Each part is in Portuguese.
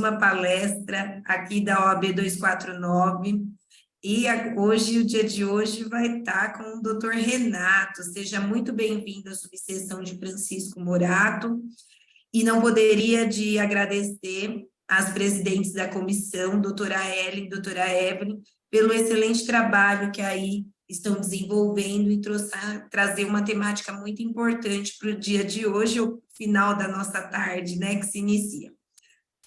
uma palestra aqui da OAB 249, e hoje, o dia de hoje, vai estar com o doutor Renato. Seja muito bem-vindo à subseção de Francisco Morato, e não poderia de agradecer às presidentes da comissão, doutora Ellen e doutora Evelyn, pelo excelente trabalho que aí estão desenvolvendo e trazer uma temática muito importante para o dia de hoje, o final da nossa tarde, né, que se inicia.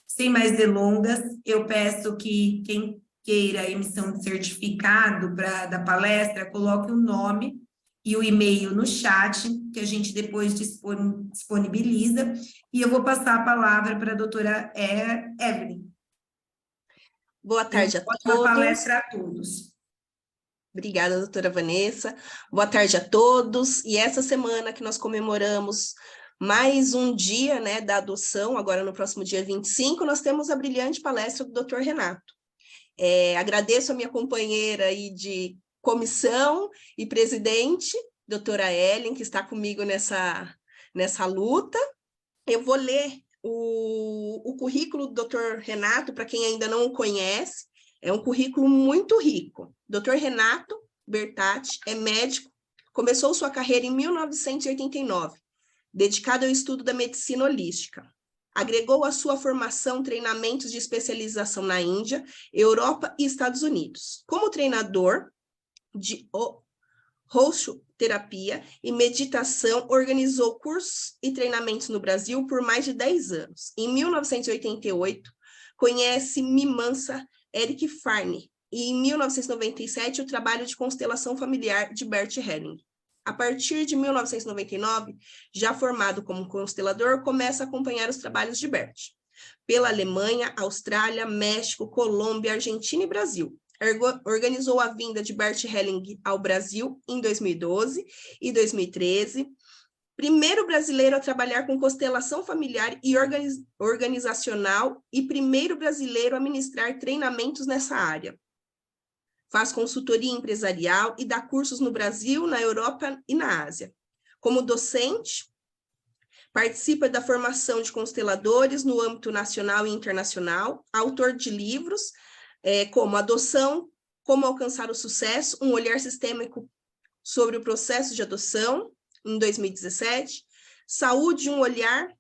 Sem mais delongas, eu peço que quem queira a emissão de certificado da palestra, coloque o nome e o e-mail no chat, que a gente depois disponibiliza, e eu vou passar a palavra para a doutora Evelyn. Boa tarde a todos. Ótima palestra a todos. Obrigada, doutora Vanessa. Boa tarde a todos. E essa semana que nós comemoramos mais um dia, né, da adoção, agora no próximo dia 25, nós temos a brilhante palestra do doutor Renato. Agradeço a minha companheira aí de comissão e presidente, doutora Ellen, que está comigo nessa luta. Eu vou ler o currículo do doutor Renato, para quem ainda não o conhece. É um currículo muito rico. Dr. Renato Bertatti é médico, começou sua carreira em 1989, dedicado ao estudo da medicina holística. Agregou à sua formação treinamentos de especialização na Índia, Europa e Estados Unidos. Como treinador de Hosho-terapia e meditação, organizou cursos e treinamentos no Brasil por mais de 10 anos. Em 1988, conhece Mimamsa Eric Farney, e em 1997 o trabalho de constelação familiar de Bert Helling. A partir de 1999, já formado como constelador, começa a acompanhar os trabalhos de Bert pela Alemanha, Austrália, México, Colômbia, Argentina e Brasil. Organizou a vinda de Bert Helling ao Brasil em 2012 e 2013, primeiro brasileiro a trabalhar com constelação familiar e organizacional e primeiro brasileiro a ministrar treinamentos nessa área. Faz consultoria empresarial e dá cursos no Brasil, na Europa e na Ásia. Como docente, participa da formação de consteladores no âmbito nacional e internacional, autor de livros como Adoção, Como Alcançar o Sucesso, um olhar sistêmico sobre o processo de adoção, em 2017, Saúde, um olhar,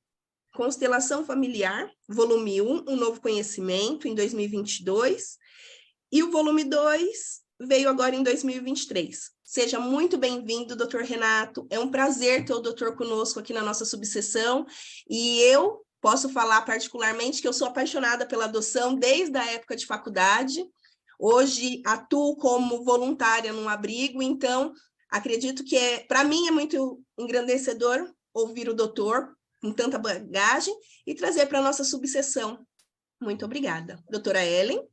Constelação Familiar, volume 1, Um Novo Conhecimento, em 2022, e o volume 2 veio agora em 2023. Seja muito bem-vindo, doutor Renato, é um prazer ter o doutor conosco aqui na nossa subseção, e eu posso falar particularmente que eu sou apaixonada pela adoção desde a época de faculdade, hoje atuo como voluntária num abrigo, então acredito que para mim é muito engrandecedor ouvir o doutor com tanta bagagem e trazer para a nossa subseção. Muito obrigada. Doutora Ellen.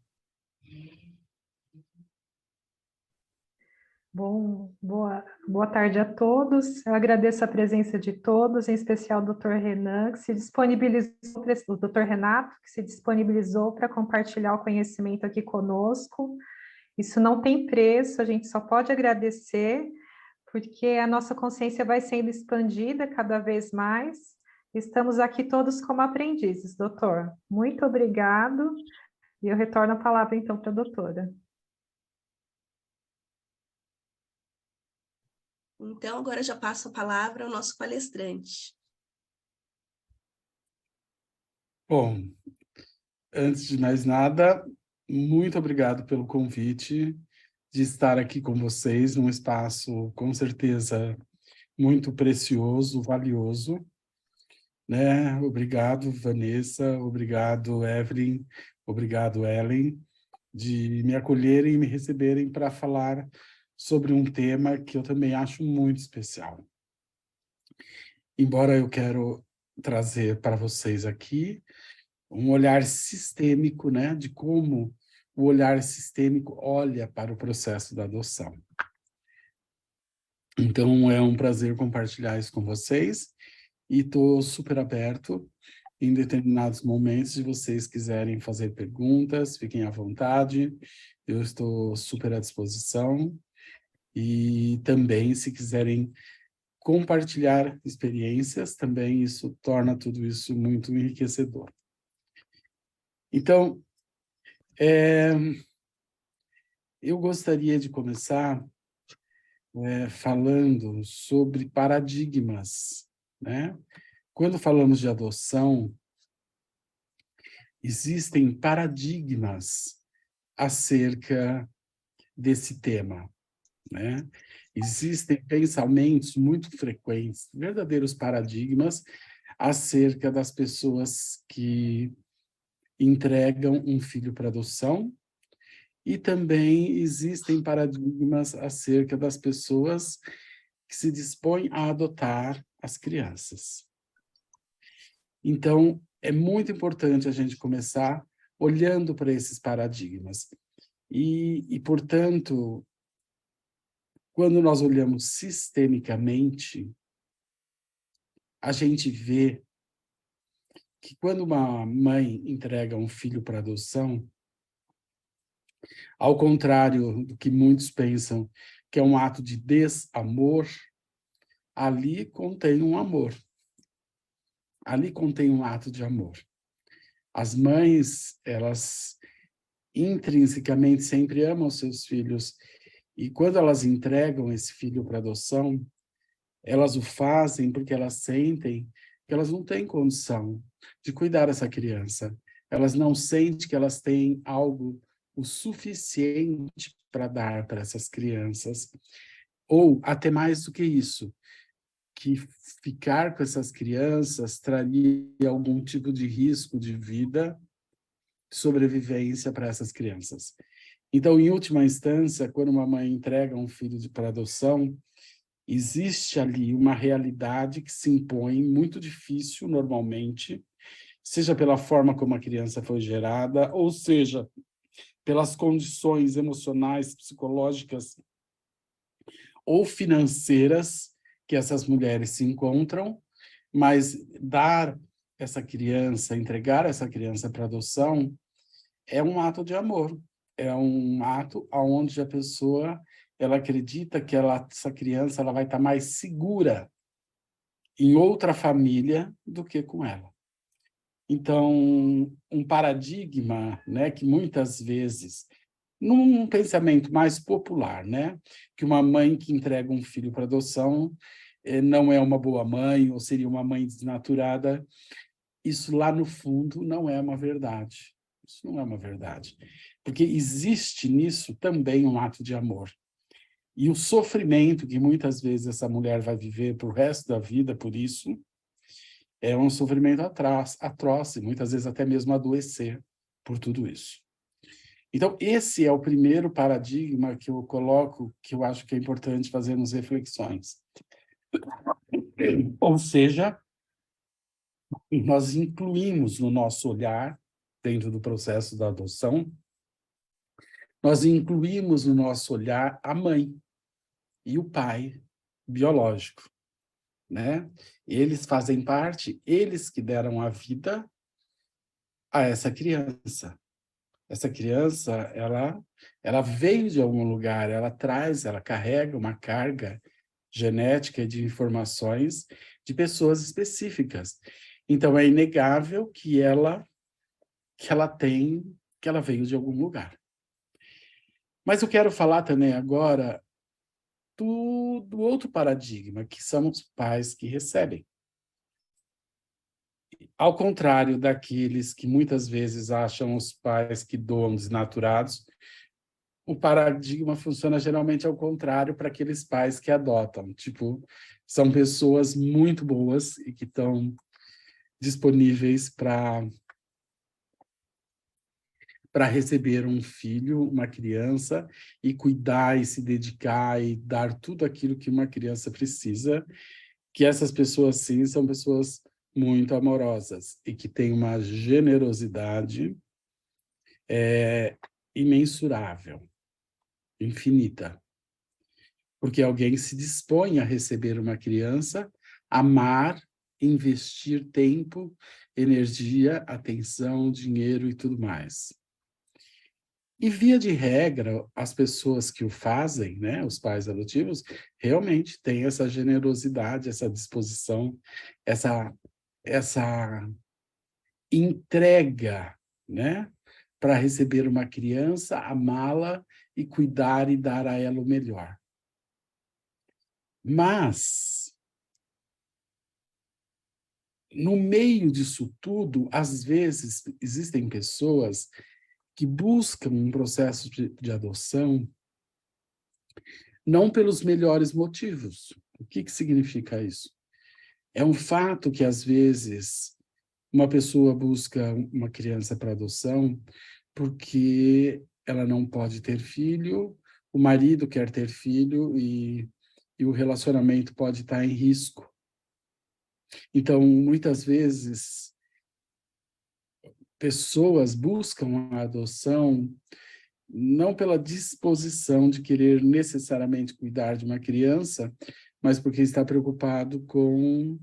Boa tarde a todos. Eu agradeço a presença de todos, em especial o Dr. Renan, que se disponibilizou, o Dr. Renato, que se disponibilizou para compartilhar o conhecimento aqui conosco. Isso não tem preço, a gente só pode agradecer, porque a nossa consciência vai sendo expandida cada vez mais. Estamos aqui todos como aprendizes, doutor. Muito obrigado. E eu retorno a palavra, então, para a doutora. Então, agora já passo a palavra ao nosso palestrante. Bom, antes de mais nada, muito obrigado pelo convite de estar aqui com vocês num espaço, com certeza, muito precioso, valioso, né? Obrigado, Vanessa, obrigado, Evelyn, obrigado, Ellen, de me acolherem e me receberem para falar sobre um tema que eu também acho muito especial. Embora eu quero trazer para vocês aqui um olhar sistêmico, né, de como o olhar sistêmico olha para o processo da adoção. Então, é um prazer compartilhar isso com vocês e estou super aberto em determinados momentos, se vocês quiserem fazer perguntas, fiquem à vontade, eu estou super à disposição. E também, se quiserem compartilhar experiências, também isso torna tudo isso muito enriquecedor. Então, eu gostaria de começar falando sobre paradigmas, né? Quando falamos de adoção, existem paradigmas acerca desse tema, né? Existem pensamentos muito frequentes, verdadeiros paradigmas acerca das pessoas que entregam um filho para adoção, e também existem paradigmas acerca das pessoas que se dispõem a adotar as crianças. Então, é muito importante a gente começar olhando para esses paradigmas. E, portanto, quando nós olhamos sistemicamente, a gente vê que quando uma mãe entrega um filho para adoção, ao contrário do que muitos pensam que é um ato de desamor, ali contém um amor. Ali contém um ato de amor. As mães, elas intrinsecamente sempre amam seus filhos, e quando elas entregam esse filho para adoção, elas o fazem porque elas sentem que elas não têm condição de cuidar dessa criança. Elas não sentem que elas têm algo o suficiente para dar para essas crianças. Ou, até mais do que isso, que ficar com essas crianças traria algum tipo de risco de vida, de sobrevivência para essas crianças. Então, em última instância, quando uma mãe entrega um filho para adoção, existe ali uma realidade que se impõe, muito difícil normalmente, seja pela forma como a criança foi gerada, ou seja, pelas condições emocionais, psicológicas ou financeiras que essas mulheres se encontram, mas dar essa criança, entregar essa criança para adoção, é um ato de amor, é um ato onde a pessoa ela acredita que essa criança ela vai estar mais segura em outra família do que com ela. Então, um paradigma, né, que muitas vezes, num pensamento mais popular, né, que uma mãe que entrega um filho para adoção não é uma boa mãe, ou seria uma mãe desnaturada, isso lá no fundo não é uma verdade. Isso não é uma verdade. Porque existe nisso também um ato de amor. E o sofrimento que muitas vezes essa mulher vai viver para o resto da vida por isso, é um sofrimento atroz, e muitas vezes até mesmo adoecer por tudo isso. Então, esse é o primeiro paradigma que eu coloco, que eu acho que é importante fazermos reflexões. Ou seja, nós incluímos no nosso olhar, dentro do processo da adoção, nós incluímos no nosso olhar a mãe e o pai biológico, né? Eles fazem parte, eles que deram a vida a essa criança. Essa criança, ela veio de algum lugar, ela carrega uma carga genética de informações de pessoas específicas. Então, é inegável que ela veio de algum lugar. Mas eu quero falar também agora do outro paradigma, que são os pais que recebem. Ao contrário daqueles que muitas vezes acham os pais que doam desnaturados, o paradigma funciona geralmente ao contrário para aqueles pais que adotam. Tipo, são pessoas muito boas e que estão disponíveis para receber um filho, uma criança, e cuidar e se dedicar e dar tudo aquilo que uma criança precisa, que essas pessoas, sim, são pessoas muito amorosas e que têm uma generosidade imensurável, infinita. Porque alguém se dispõe a receber uma criança, amar, investir tempo, energia, atenção, dinheiro e tudo mais. E, via de regra, as pessoas que o fazem, né, os pais adotivos, realmente têm essa generosidade, essa disposição, essa entrega né? Para receber uma criança, amá-la e cuidar e dar a ela o melhor. Mas, no meio disso tudo, às vezes, existem pessoas que buscam um processo de adoção não pelos melhores motivos. O que significa isso? É um fato que, às vezes, uma pessoa busca uma criança para adoção porque ela não pode ter filho, o marido quer ter filho e o relacionamento pode estar em risco. Então, muitas vezes, pessoas buscam a adoção não pela disposição de querer necessariamente cuidar de uma criança, mas porque está preocupado com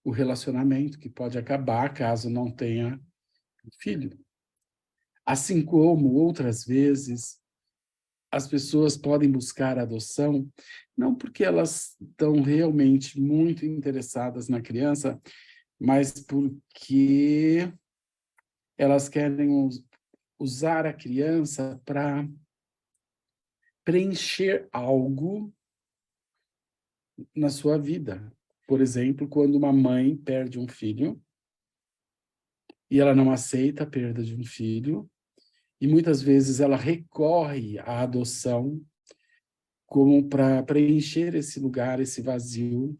o relacionamento, que pode acabar caso não tenha filho. Assim como, outras vezes, as pessoas podem buscar a adoção não porque elas estão realmente muito interessadas na criança, mas porque elas querem usar a criança para preencher algo na sua vida. Por exemplo, quando uma mãe perde um filho e ela não aceita a perda de um filho, e muitas vezes ela recorre à adoção como para preencher esse lugar, esse vazio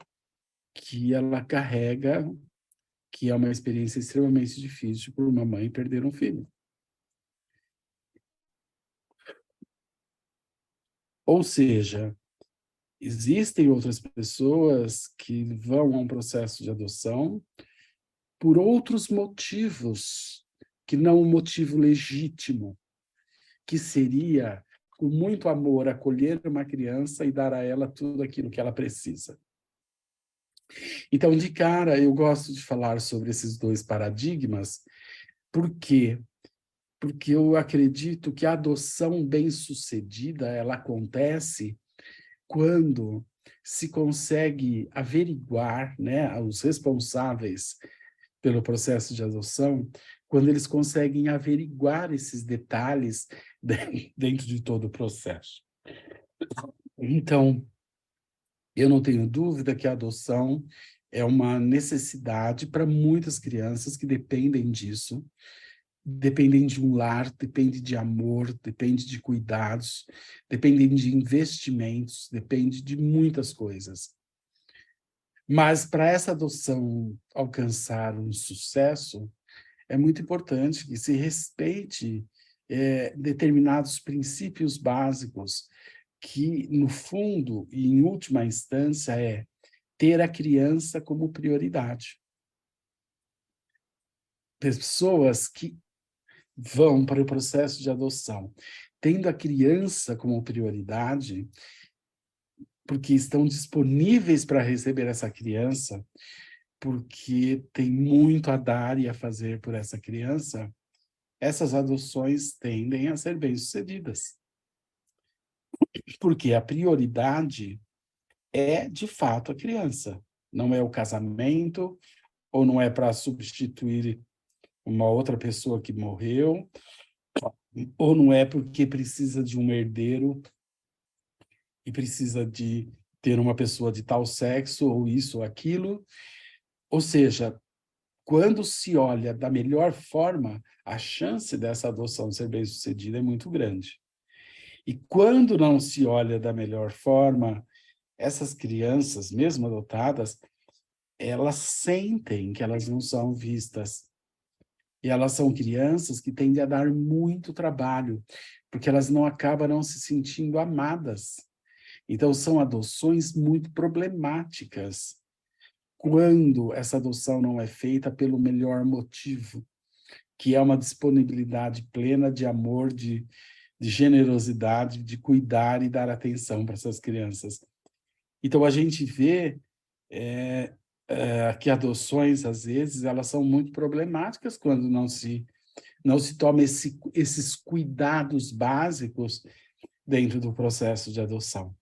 que ela carrega, que é uma experiência extremamente difícil para uma mãe perder um filho. Ou seja, existem outras pessoas que vão a um processo de adoção por outros motivos, que não um motivo legítimo, que seria, com muito amor, acolher uma criança e dar a ela tudo aquilo que ela precisa. Então, de cara, eu gosto de falar sobre esses dois paradigmas, por quê? Porque eu acredito que a adoção bem-sucedida, ela acontece quando se consegue averiguar, né, os responsáveis pelo processo de adoção, quando eles conseguem averiguar esses detalhes dentro de todo o processo. Então, eu não tenho dúvida que a adoção é uma necessidade para muitas crianças que dependem disso, dependem de um lar, depende de amor, depende de cuidados, dependem de investimentos, depende de muitas coisas. Mas para essa adoção alcançar um sucesso, é muito importante que se respeite determinados princípios básicos, que, no fundo e em última instância, é ter a criança como prioridade. Pessoas que vão para o processo de adoção, tendo a criança como prioridade, porque estão disponíveis para receber essa criança, porque tem muito a dar e a fazer por essa criança, essas adoções tendem a ser bem-sucedidas. Porque a prioridade é, de fato, a criança. Não é o casamento, ou não é para substituir uma outra pessoa que morreu, ou não é porque precisa de um herdeiro e precisa de ter uma pessoa de tal sexo, ou isso ou aquilo. Ou seja, quando se olha da melhor forma, a chance dessa adoção ser bem-sucedida é muito grande. E quando não se olha da melhor forma, essas crianças, mesmo adotadas, elas sentem que elas não são vistas. E elas são crianças que tendem a dar muito trabalho, porque elas não acabam não se sentindo amadas. Então, são adoções muito problemáticas, quando essa adoção não é feita pelo melhor motivo, que é uma disponibilidade plena de amor, de generosidade, de cuidar e dar atenção para essas crianças. Então, a gente vê que adoções, às vezes, elas são muito problemáticas quando não se toma esses cuidados básicos dentro do processo de adoção.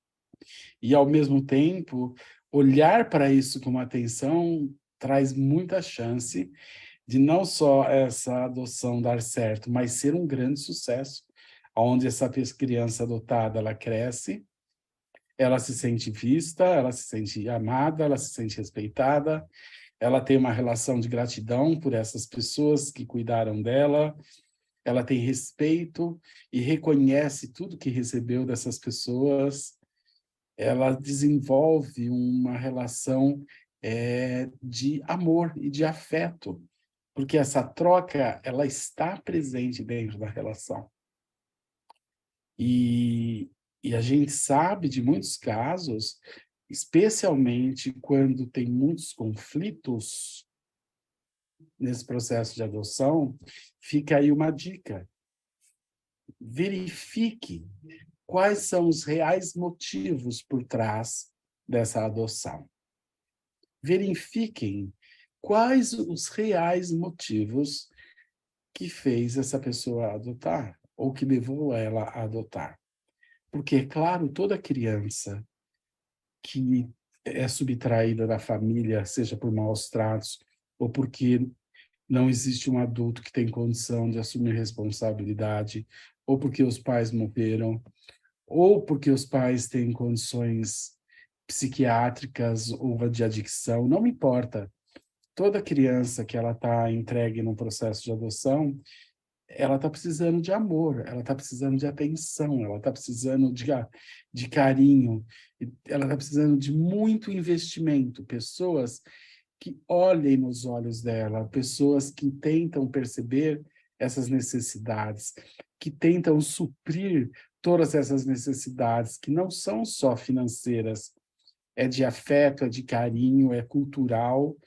E, ao mesmo tempo, olhar para isso com atenção traz muita chance de não só essa adoção dar certo, mas ser um grande sucesso, onde essa criança adotada, ela cresce, ela se sente vista, ela se sente amada, ela se sente respeitada, ela tem uma relação de gratidão por essas pessoas que cuidaram dela, ela tem respeito e reconhece tudo que recebeu dessas pessoas, ela desenvolve uma relação de amor e de afeto, porque essa troca, ela está presente dentro da relação. E a gente sabe de muitos casos, especialmente quando tem muitos conflitos nesse processo de adoção, fica aí uma dica. Verifique quais são os reais motivos por trás dessa adoção. Verifiquem quais os reais motivos que fez essa pessoa adotar, ou que levou ela a adotar. Porque, é claro, toda criança que é subtraída da família, seja por maus tratos, ou porque não existe um adulto que tem condição de assumir responsabilidade, ou porque os pais morreram, ou porque os pais têm condições psiquiátricas ou de adicção, não me importa. Toda criança que ela está entregue num processo de adoção, ela está precisando de amor, ela está precisando de atenção, ela está precisando de carinho, ela está precisando de muito investimento, pessoas que olhem nos olhos dela, pessoas que tentam perceber essas necessidades, que tentam suprir todas essas necessidades, que não são só financeiras, é de afeto, é de carinho, é cultural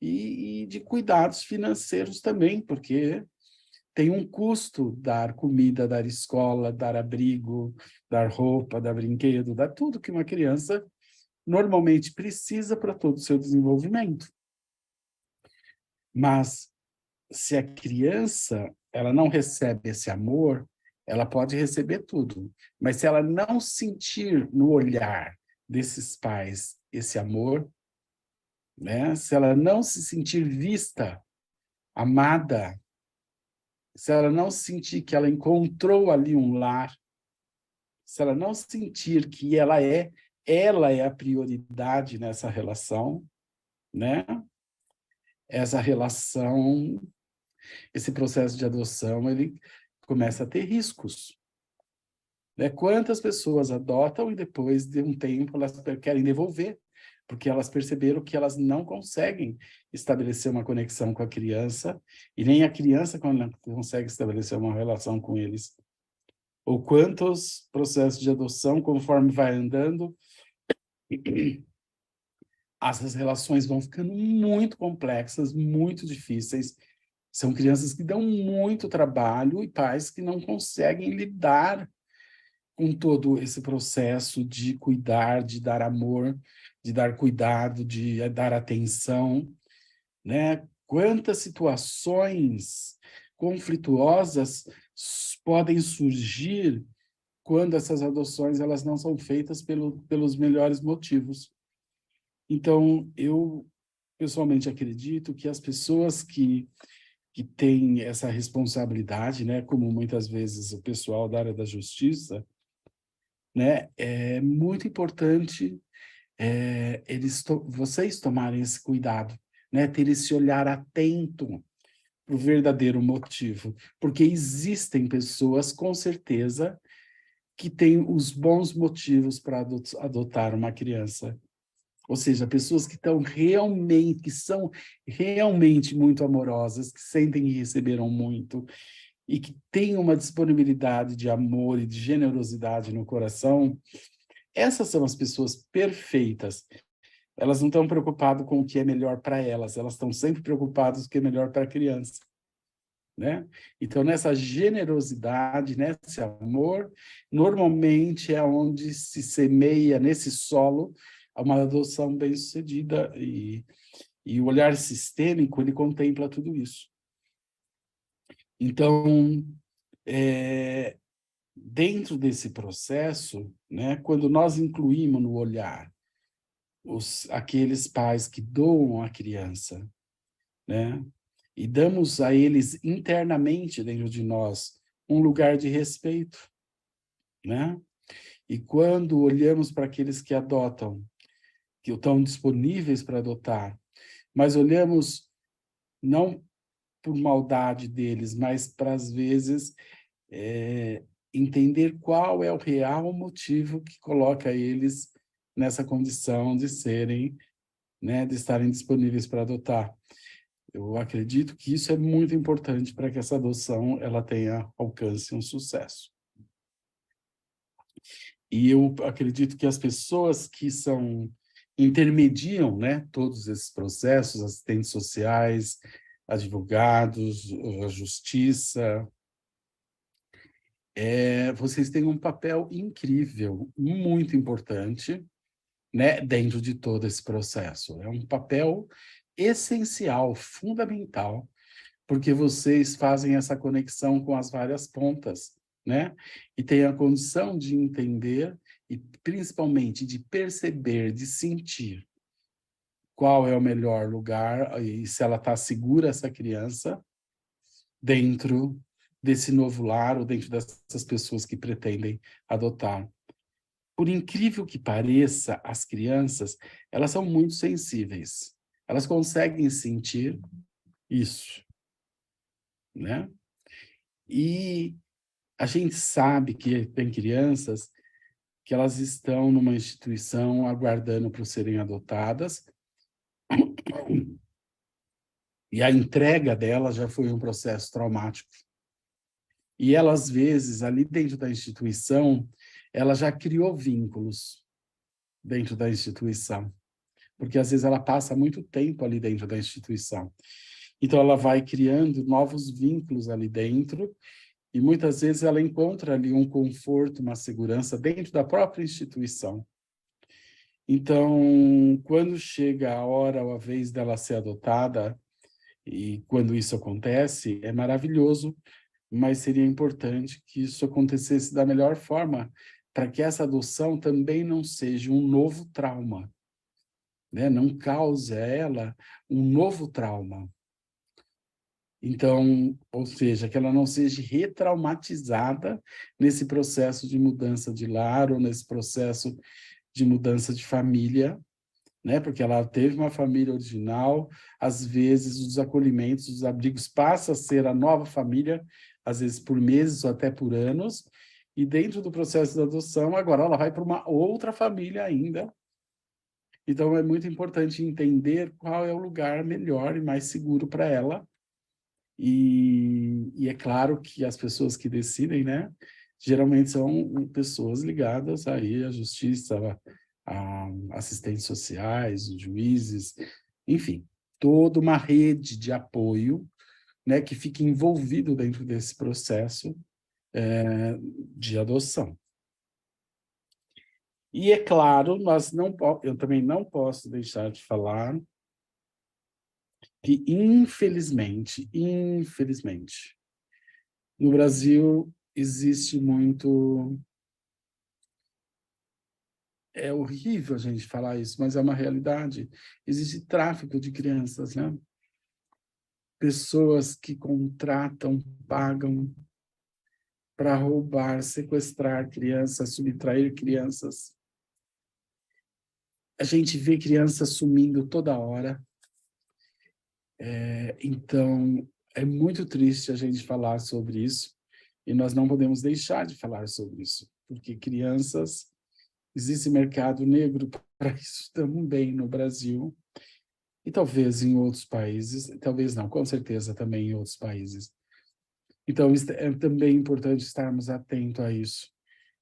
e de cuidados financeiros também, porque tem um custo dar comida, dar escola, dar abrigo, dar roupa, dar brinquedo, dar tudo que uma criança normalmente precisa para todo o seu desenvolvimento. Mas se a criança ela não recebe esse amor, ela pode receber tudo. Mas se ela não sentir no olhar desses pais esse amor, né? Se ela não se sentir vista, amada, se ela não sentir que ela encontrou ali um lar, se ela não sentir que ela é a prioridade nessa relação, né? Essa relação, esse processo de adoção, ele começa a ter riscos. Né? Quantas pessoas adotam e depois de um tempo elas querem devolver, porque elas perceberam que elas não conseguem estabelecer uma conexão com a criança, e nem a criança consegue estabelecer uma relação com eles. Ou quantos processos de adoção, conforme vai andando, essas relações vão ficando muito complexas, muito difíceis. São crianças que dão muito trabalho e pais que não conseguem lidar com todo esse processo de cuidar, de dar amor, de dar cuidado, de dar atenção, né? Quantas situações conflituosas podem surgir quando essas adoções elas não são feitas pelos melhores motivos. Então, eu pessoalmente acredito que as pessoas que têm essa responsabilidade, né, como muitas vezes o pessoal da área da justiça, né, é muito importante vocês tomarem esse cuidado, né, ter esse olhar atento para o verdadeiro motivo, porque existem pessoas, com certeza, que têm os bons motivos para adotar uma criança. Ou seja, pessoas que são realmente muito amorosas, que sentem e receberam muito, e que têm uma disponibilidade de amor e de generosidade no coração. Essas são as pessoas perfeitas. Elas não estão preocupadas com o que é melhor para elas, elas estão sempre preocupadas com o que é melhor para a criança. Né? Então, nessa generosidade, nesse amor, normalmente é onde se semeia nesse solo uma adoção bem-sucedida, e o olhar sistêmico, ele contempla tudo isso. Então, dentro desse processo, né, quando nós incluímos no olhar aqueles pais que doam a criança, né, e damos a eles internamente dentro de nós um lugar de respeito, né? E quando olhamos para aqueles que adotam, que estão disponíveis para adotar, mas olhamos não por maldade deles, mas para, às vezes, entender qual é o real motivo que coloca eles nessa condição de serem, né, de estarem disponíveis para adotar. Eu acredito que isso é muito importante para que essa adoção ela tenha alcance um sucesso. E eu acredito que as pessoas que intermediam, né, todos esses processos, assistentes sociais, advogados, a justiça, vocês têm um papel incrível, muito importante, né, dentro de todo esse processo. É um papel essencial, fundamental, porque vocês fazem essa conexão com as várias pontas, né? E têm a condição de entender e, principalmente, de perceber, de sentir qual é o melhor lugar e se ela está segura, essa criança, dentro desse novo lar ou dentro dessas pessoas que pretendem adotar. Por incrível que pareça, as crianças, elas são muito sensíveis. Elas conseguem sentir isso, né? E a gente sabe que tem crianças que elas estão numa instituição aguardando para serem adotadas e a entrega delas já foi um processo traumático. E ela, às vezes, ali dentro da instituição, ela já criou vínculos dentro da instituição, porque às vezes ela passa muito tempo ali dentro da instituição. Então ela vai criando novos vínculos ali dentro e muitas vezes ela encontra ali um conforto, uma segurança dentro da própria instituição. Então, quando chega a hora ou a vez dela ser adotada, e quando isso acontece, é maravilhoso, mas seria importante que isso acontecesse da melhor forma, para que essa adoção também não seja um novo trauma, né? Não cause a ela um novo trauma. Então, ou seja, que ela não seja retraumatizada nesse processo de mudança de lar ou nesse processo de mudança de família, né? Porque ela teve uma família original, às vezes os acolhimentos, os abrigos passam a ser a nova família, às vezes por meses ou até por anos, e dentro do processo da adoção, agora ela vai para uma outra família ainda. Então é muito importante entender qual é o lugar melhor e mais seguro para ela. E é claro que as pessoas que decidem, né, geralmente são pessoas ligadas aí à justiça, a assistentes sociais, os juízes, enfim, toda uma rede de apoio, né, que fica envolvido dentro desse processo de adoção. E é claro, eu também não posso deixar de falar que, infelizmente, no Brasil existe muito... É horrível a gente falar isso, mas é uma realidade. Existe tráfico de crianças, né? Pessoas que contratam, pagam para roubar, sequestrar crianças, subtrair crianças. A gente vê crianças sumindo toda hora. Então, é muito triste a gente falar sobre isso, e nós não podemos deixar de falar sobre isso, porque crianças... Existe mercado negro para isso também no Brasil, e talvez em outros países, talvez não, com certeza também em outros países. Então, é também importante estarmos atentos a isso,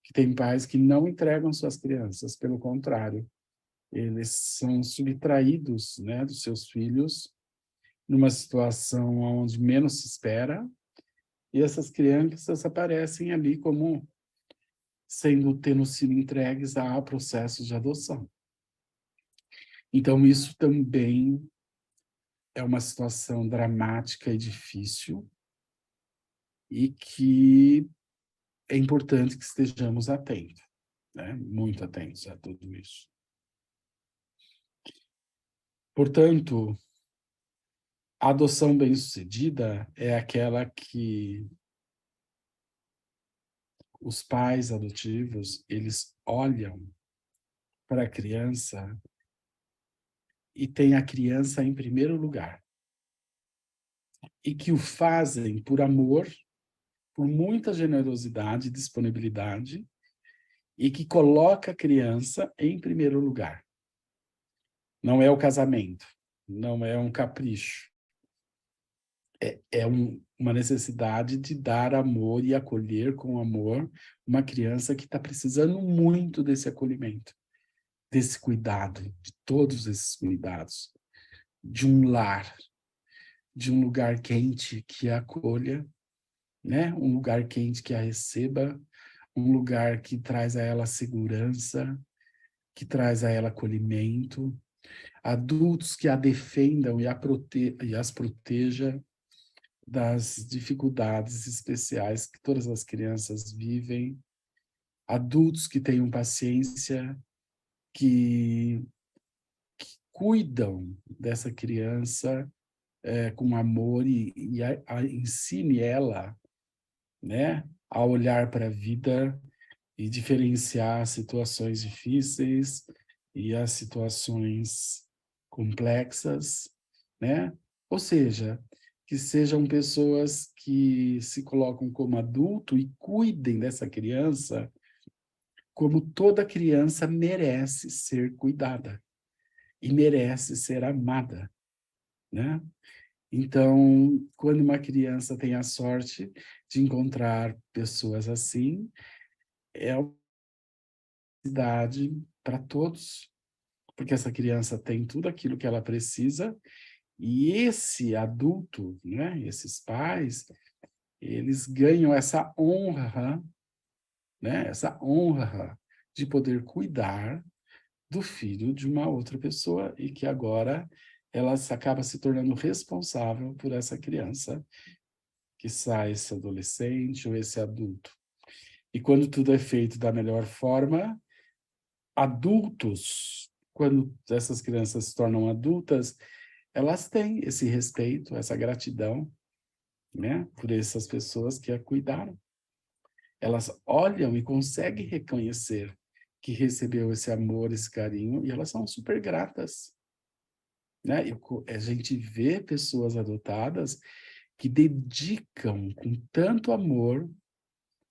que tem pais que não entregam suas crianças, pelo contrário, eles são subtraídos, né, dos seus filhos, numa situação onde menos se espera, e essas crianças aparecem ali como tendo sido entregues a processos de adoção. Então, isso também é uma situação dramática e difícil, e que é importante que estejamos atentos, né? Muito atentos a tudo isso. Portanto, A adoção bem-sucedida é aquela que os pais adotivos, eles olham para a criança e têm a criança em primeiro lugar. E que o fazem por amor, por muita generosidade e disponibilidade, e que coloca a criança em primeiro lugar. Não é o casamento, não é um capricho. É uma necessidade de dar amor e acolher com amor uma criança que está precisando muito desse acolhimento, desse cuidado, de todos esses cuidados, de um lar, de um lugar quente que a acolha, né? Um lugar quente que a receba, um lugar que traz a ela segurança, que traz a ela acolhimento, adultos que a defendam e as proteja das dificuldades especiais que todas as crianças vivem, adultos que tenham paciência, que cuidam dessa criança com amor e ensine ela, né, a olhar para a vida e diferenciar as situações difíceis e as situações complexas, né? Ou seja, que sejam pessoas que se colocam como adulto e cuidem dessa criança como toda criança merece ser cuidada e merece ser amada, né? Então, quando uma criança tem a sorte de encontrar pessoas assim, é uma felicidade para todos, porque essa criança tem tudo aquilo que ela precisa e esse adulto, né, esses pais, eles ganham essa honra, né, essa honra de poder cuidar do filho de uma outra pessoa e que agora ela acaba se tornando responsável por essa criança que sai esse adolescente ou esse adulto. E quando tudo é feito da melhor forma, adultos, quando essas crianças se tornam adultas, elas têm esse respeito, essa gratidão, né, por essas pessoas que a cuidaram. Elas olham e conseguem reconhecer que recebeu esse amor, esse carinho, e elas são super gratas, né? E a gente vê pessoas adotadas que dedicam com tanto amor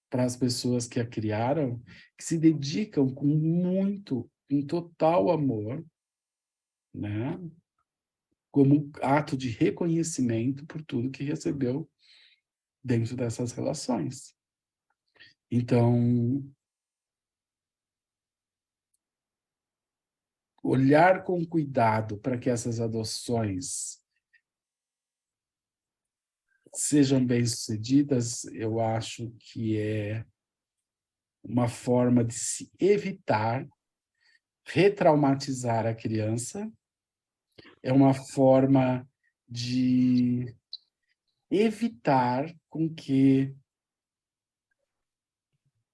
para as pessoas que a criaram, que se dedicam com muito, em total amor, né? Como um ato de reconhecimento por tudo que recebeu dentro dessas relações. Então, olhar com cuidado para que essas adoções sejam bem-sucedidas, eu acho que é uma forma de se evitar retraumatizar a criança, é uma forma de evitar com que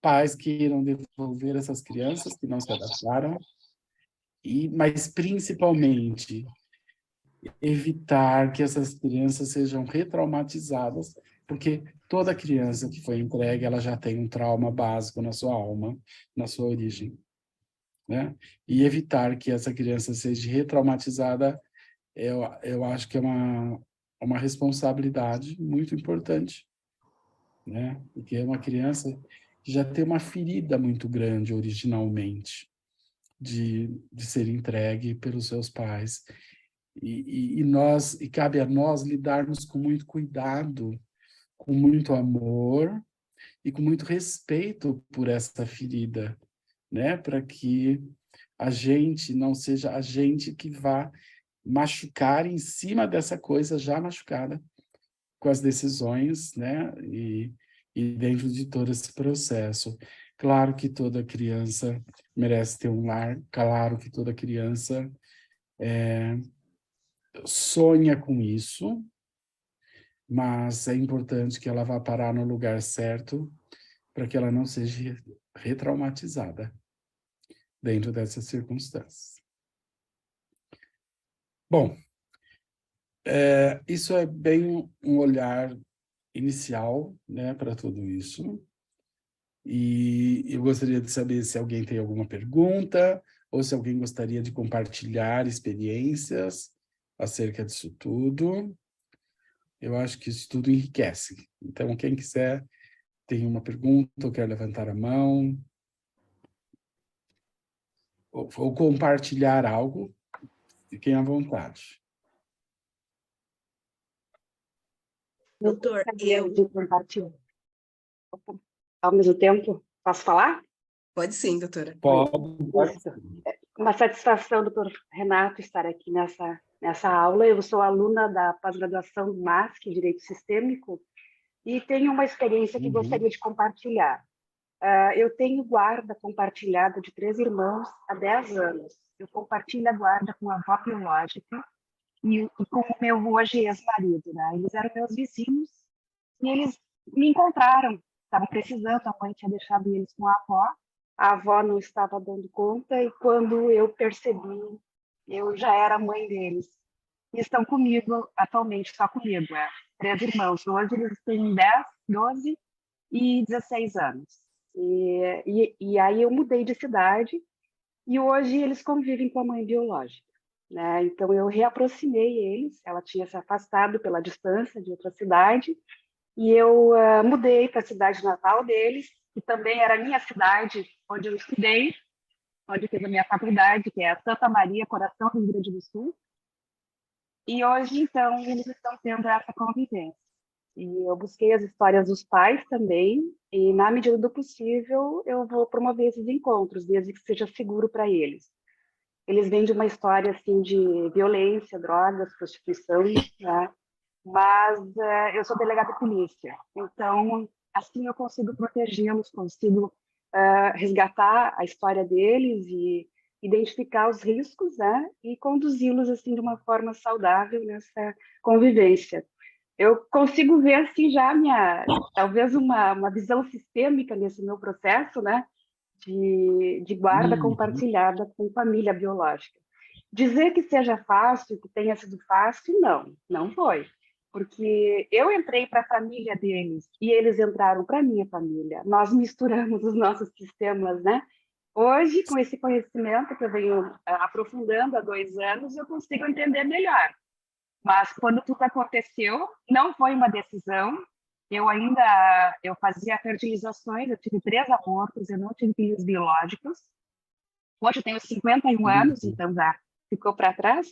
pais queiram devolver essas crianças que não se adaptaram, mas principalmente evitar que essas crianças sejam retraumatizadas, porque toda criança que foi entregue, ela já tem um trauma básico na sua alma, na sua origem, né? E evitar que essa criança seja retraumatizada, eu acho que é uma responsabilidade muito importante, né? Porque é uma criança que já tem uma ferida muito grande originalmente de ser entregue pelos seus pais. E cabe a nós lidarmos com muito cuidado, com muito amor e com muito respeito por essa ferida, né? Para que a gente não seja a gente que vá machucar em cima dessa coisa já machucada com as decisões, né? E dentro de todo esse processo. Claro que toda criança merece ter um lar, claro que toda criança sonha com isso, mas é importante que ela vá parar no lugar certo para que ela não seja retraumatizada dentro dessas circunstâncias. Bom, Isso é bem um olhar inicial, né, para tudo isso. E eu gostaria de saber se alguém tem alguma pergunta ou se alguém gostaria de compartilhar experiências acerca disso tudo. Eu acho que isso tudo enriquece. Então, quem quiser, tem uma pergunta ou quer levantar a mão, ou compartilhar algo, fiquem à vontade. Doutor, eu... De compartilhar. Ao mesmo tempo, posso falar? Pode sim, doutora. Pode. Uma satisfação, doutor Renato, estar aqui nessa aula. Eu sou aluna da pós-graduação do MASC, Direito Sistêmico, e tenho uma experiência que gostaria de compartilhar. Eu tenho guarda compartilhada de 3 irmãos há 10 anos. Eu compartilho a guarda com a avó biológica e com o meu hoje ex-marido, né? Eles eram meus vizinhos e eles me encontraram, estavam precisando, a mãe tinha deixado eles com a avó não estava dando conta, e quando eu percebi, eu já era mãe deles. E estão comigo atualmente, só comigo, 3 irmãos. Hoje eles têm 10, 12 e 16 anos. E aí eu mudei de cidade, e hoje eles convivem com a mãe biológica, né? Então eu reaproximei eles, ela tinha se afastado pela distância de outra cidade, e eu mudei para a cidade natal deles, que também era a minha cidade, onde eu estudei, onde eu fiz a minha faculdade, que é a Santa Maria, coração do Rio Grande do Sul. E hoje, então, eles estão tendo essa convivência. E eu busquei as histórias dos pais também, e na medida do possível, eu vou promover esses encontros, desde que seja seguro para eles. Eles vêm de uma história assim de violência, drogas, prostituição, né? Mas eu sou delegada de polícia, então assim eu consigo protegê-los, consigo resgatar a história deles e identificar os riscos, né? E conduzi-los assim de uma forma saudável nessa convivência. Eu consigo ver assim já talvez uma visão sistêmica nesse meu processo, né? De guarda compartilhada com família biológica. Dizer que seja fácil, que tenha sido fácil, não foi. Porque eu entrei para a família deles e eles entraram para a minha família. Nós misturamos os nossos sistemas, né? Hoje, com esse conhecimento que eu venho aprofundando há 2 anos, eu consigo entender melhor. Mas quando tudo aconteceu, não foi uma decisão. Eu fazia fertilizações, eu tive 3 abortos, eu não tive filhos biológicos. Hoje eu tenho 51 anos, então já ficou para trás.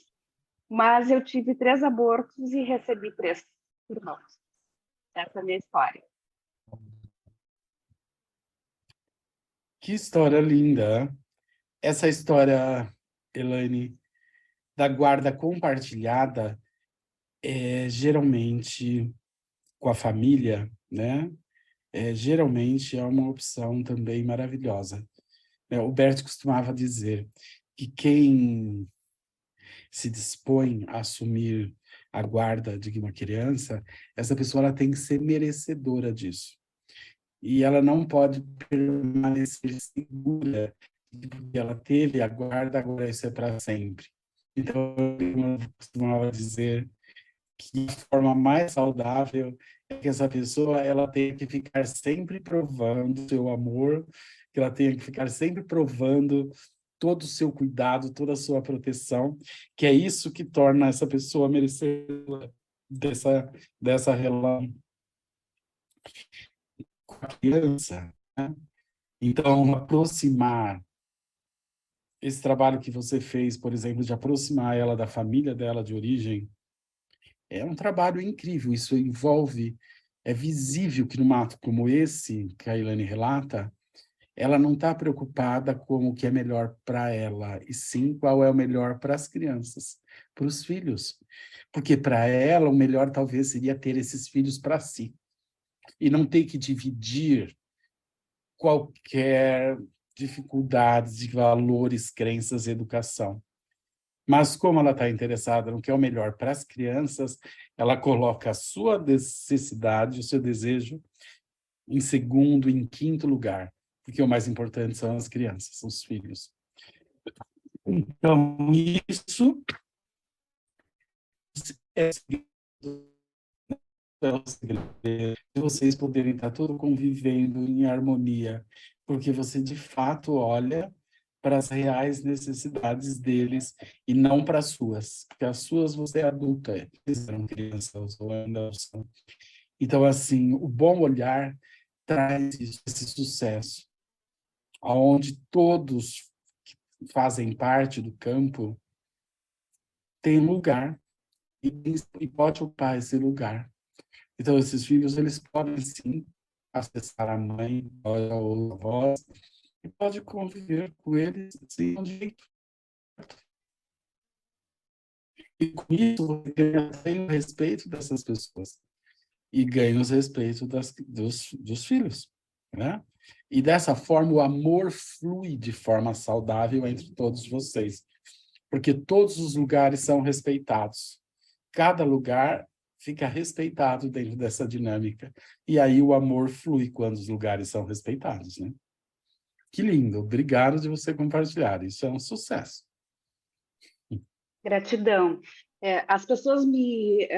Mas eu tive 3 abortos e recebi 3 irmãos. Essa é a minha história. Que história linda! Essa história, Elaine, da guarda compartilhada, geralmente com a família, né? Geralmente é uma opção também maravilhosa. O Bert costumava dizer que quem se dispõe a assumir a guarda de uma criança, essa pessoa ela tem que ser merecedora disso. E ela não pode permanecer segura de que ela teve a guarda, agora isso é para sempre. Então, eu costumava dizer que a forma mais saudável é que essa pessoa ela tenha que ficar sempre provando seu amor, que ela tenha que ficar sempre provando todo o seu cuidado, toda a sua proteção, que é isso que torna essa pessoa merecedora dessa relação com a criança, né? Então, aproximar esse trabalho que você fez, por exemplo, de aproximar ela da família dela de origem, é um trabalho incrível. Isso envolve, é visível que num ato como esse, que a Elaine relata, ela não está preocupada com o que é melhor para ela, e sim qual é o melhor para as crianças, para os filhos. Porque para ela, o melhor talvez seria ter esses filhos para si, e não ter que dividir qualquer dificuldades de valores, crenças e educação. Mas como ela está interessada no que é o melhor para as crianças, ela coloca a sua necessidade, o seu desejo, em segundo, em quinto lugar, porque o mais importante são as crianças, são os filhos. Então, isso É o segredo de vocês poderem estar todos convivendo em harmonia, porque você de fato olha para as reais necessidades deles e não para as suas, porque as suas você é adulta, eles eram crianças ou ainda são. Então, assim, o bom olhar traz isso, esse sucesso, onde todos que fazem parte do campo têm lugar e pode ocupar esse lugar. Então, esses filhos, eles podem, sim, acessar a mãe ou a avó, e pode conviver com eles, assim, de um jeito. E com isso, você ganha o respeito dessas pessoas. E ganha o respeito dos filhos, né? E dessa forma, o amor flui de forma saudável entre todos vocês. Porque todos os lugares são respeitados. Cada lugar fica respeitado dentro dessa dinâmica. E aí o amor flui quando os lugares são respeitados, né? Que lindo. Obrigado de você compartilhar. Isso é um sucesso. Gratidão. As pessoas me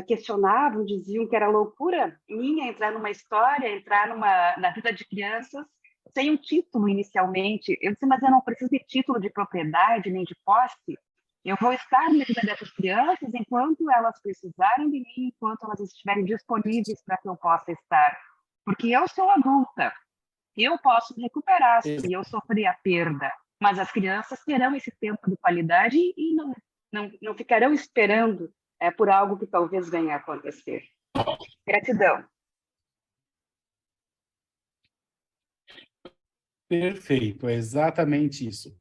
questionavam, diziam que era loucura minha entrar numa história, entrar na vida de crianças, sem um título inicialmente. Eu disse, mas eu não preciso de título de propriedade, nem de posse. Eu vou estar na vida dessas crianças enquanto elas precisarem de mim, enquanto elas estiverem disponíveis para que eu possa estar. Porque eu sou adulta, eu posso me recuperar se eu sofrer a perda, mas as crianças terão esse tempo de qualidade e não ficarão esperando por algo que talvez venha a acontecer. Gratidão. Perfeito, é exatamente isso.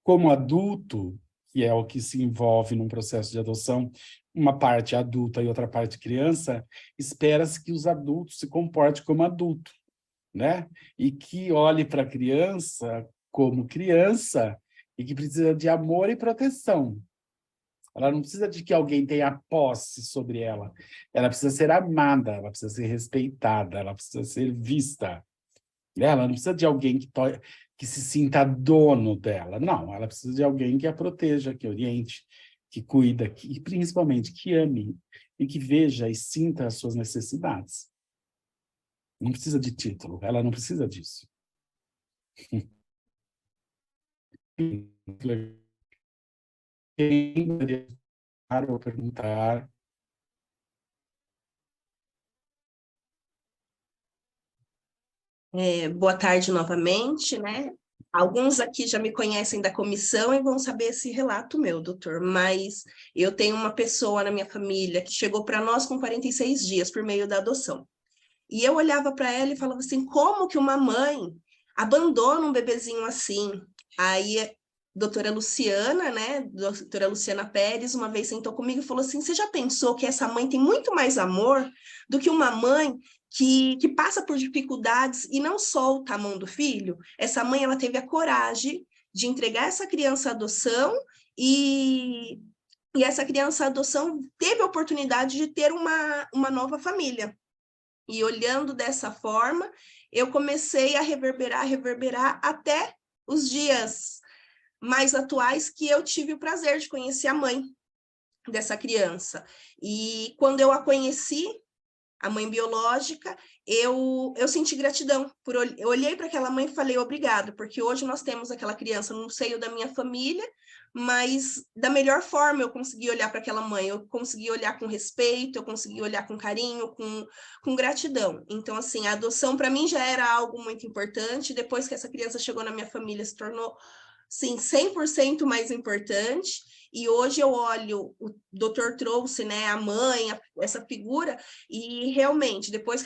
Como adulto, que é o que se envolve num processo de adoção, uma parte adulta e outra parte criança, espera-se que os adultos se comportem como adulto, né? E que olhe para a criança como criança e que precisa de amor e proteção. Ela não precisa de que alguém tenha posse sobre ela. Ela precisa ser amada, ela precisa ser respeitada, ela precisa ser vista. Ela não precisa de alguém que se sinta dono dela. Não, ela precisa de alguém que a proteja, que oriente, que cuida, e principalmente que ame e que veja e sinta as suas necessidades. Não precisa de título, ela não precisa disso. Quem poderia ou perguntar? Boa tarde novamente, né? Alguns aqui já me conhecem da comissão e vão saber esse relato meu, doutor, mas eu tenho uma pessoa na minha família que chegou para nós com 46 dias por meio da adoção. E eu olhava para ela e falava assim, como que uma mãe abandona um bebezinho assim? Aí a doutora Luciana, né, doutora Luciana Pérez, uma vez sentou comigo e falou assim, você já pensou que essa mãe tem muito mais amor do que uma mãe que passa por dificuldades e não solta a mão do filho? Essa mãe, ela teve a coragem de entregar essa criança à adoção e essa criança à adoção teve a oportunidade de ter uma nova família. E olhando dessa forma, eu comecei a reverberar até os dias mais atuais que eu tive o prazer de conhecer a mãe dessa criança. E quando eu a conheci, a mãe biológica, eu senti gratidão. Eu olhei para aquela mãe e falei obrigado, porque hoje nós temos aquela criança no seio da minha família, mas da melhor forma eu consegui olhar para aquela mãe, eu consegui olhar com respeito, eu consegui olhar com carinho, com gratidão. Então, assim, a adoção para mim já era algo muito importante, depois que essa criança chegou na minha família, se tornou, sim, 100% mais importante. E hoje eu olho, o doutor trouxe, né, a mãe, essa figura, e realmente, depois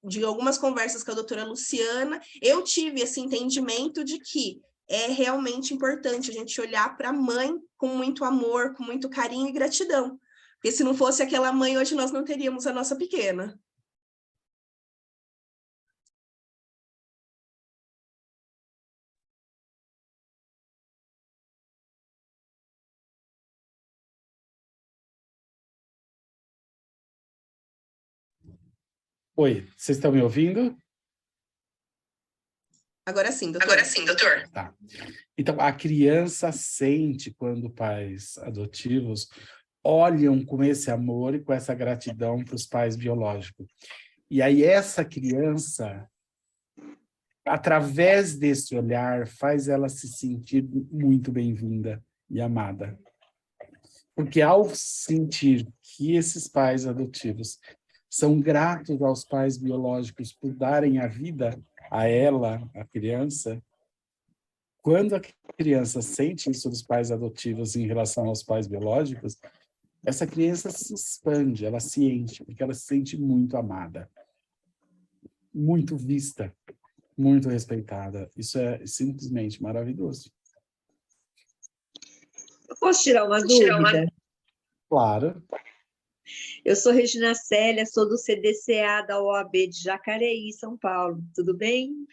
de algumas conversas com a doutora Luciana, eu tive esse entendimento de que é realmente importante a gente olhar para a mãe com muito amor, com muito carinho e gratidão. Porque se não fosse aquela mãe, hoje nós não teríamos a nossa pequena. Oi, vocês estão me ouvindo? Agora sim, doutor. Agora sim, doutor. Tá. Então, a criança sente quando pais adotivos olham com esse amor e com essa gratidão para os pais biológicos. E aí essa criança, através desse olhar, faz ela se sentir muito bem-vinda e amada. Porque ao sentir que esses pais adotivos são gratos aos pais biológicos por darem a vida a ela, a criança, quando a criança sente isso dos pais adotivos em relação aos pais biológicos, essa criança se expande, ela se enche, porque ela se sente muito amada, muito vista, muito respeitada. Isso é simplesmente maravilhoso. Eu posso tirar uma dúvida? Claro. Eu sou Regina Célia, sou do CDCA da OAB de Jacareí, São Paulo. Tudo bem?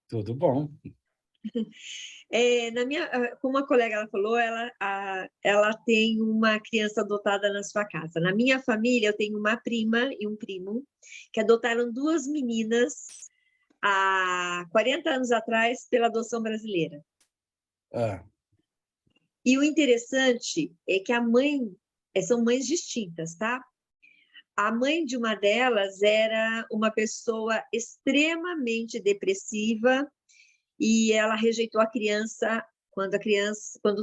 Tudo bom. Como a colega ela falou, ela tem uma criança adotada na sua casa. Na minha família, eu tenho uma prima e um primo que adotaram 2 meninas há 40 anos atrás pela adoção brasileira. E o interessante é que são mães distintas, tá? A mãe de uma delas era uma pessoa extremamente depressiva e ela rejeitou a criança quando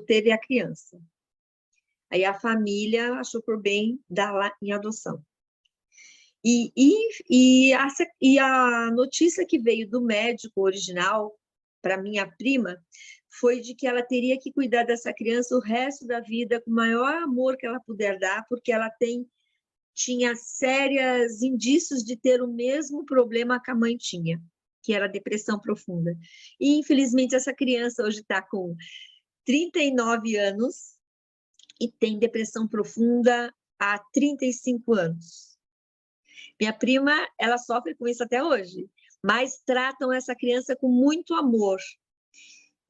teve a criança. Aí a família achou por bem dá-la em adoção. E a notícia que veio do médico original para minha prima foi de que ela teria que cuidar dessa criança o resto da vida com o maior amor que ela puder dar, porque ela tinha sérios indícios de ter o mesmo problema que a mãe tinha, que era depressão profunda. E, infelizmente, essa criança hoje está com 39 anos e tem depressão profunda há 35 anos. Minha prima, ela sofre com isso até hoje, mas tratam essa criança com muito amor.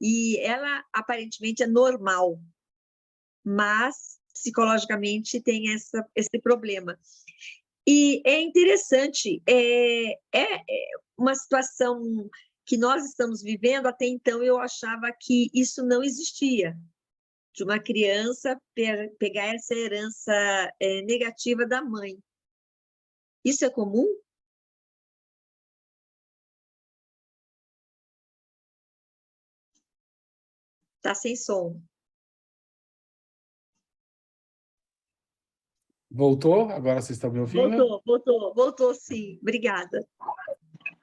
E ela, aparentemente, é normal, mas psicologicamente tem esse problema. E é interessante, é uma situação que nós estamos vivendo. Até então eu achava que isso não existia, de uma criança pegar essa herança negativa da mãe. Isso é comum? Tá sem som. Voltou? Agora vocês estão me ouvindo? Voltou sim. Obrigada.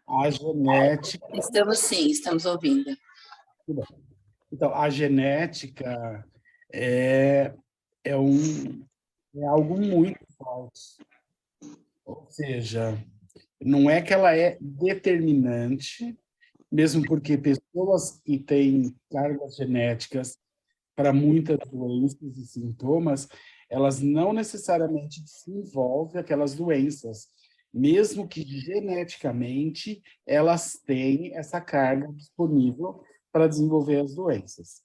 A genética... Estamos sim, estamos ouvindo. Então, a genética é algo muito forte. Ou seja, não é que ela é determinante, mesmo porque pessoas que têm cargas genéticas para muitas doenças e sintomas, elas não necessariamente desenvolvem aquelas doenças, mesmo que geneticamente elas têm essa carga disponível para desenvolver as doenças.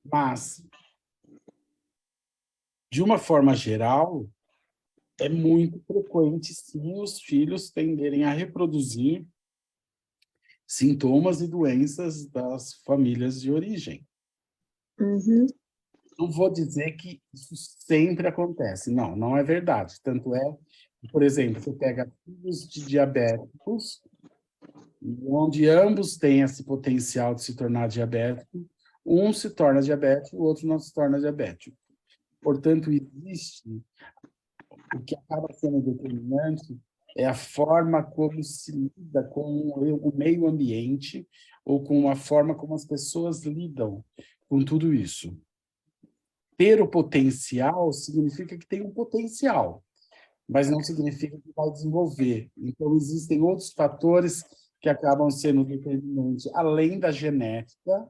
Mas, de uma forma geral, é muito frequente, sim, os filhos tenderem a reproduzir sintomas e doenças das famílias de origem. Uhum. Não vou dizer que isso sempre acontece, não é verdade. Tanto é que, por exemplo, você pega filhos de diabéticos, onde ambos têm esse potencial de se tornar diabético, um se torna diabético, o outro não se torna diabético. Portanto, existe o que acaba sendo determinante é a forma como se lida com o meio ambiente ou com a forma como as pessoas lidam com tudo isso. Ter o potencial significa que tem um potencial, mas não significa que vai desenvolver. Então, existem outros fatores que acabam sendo determinantes, além da genética,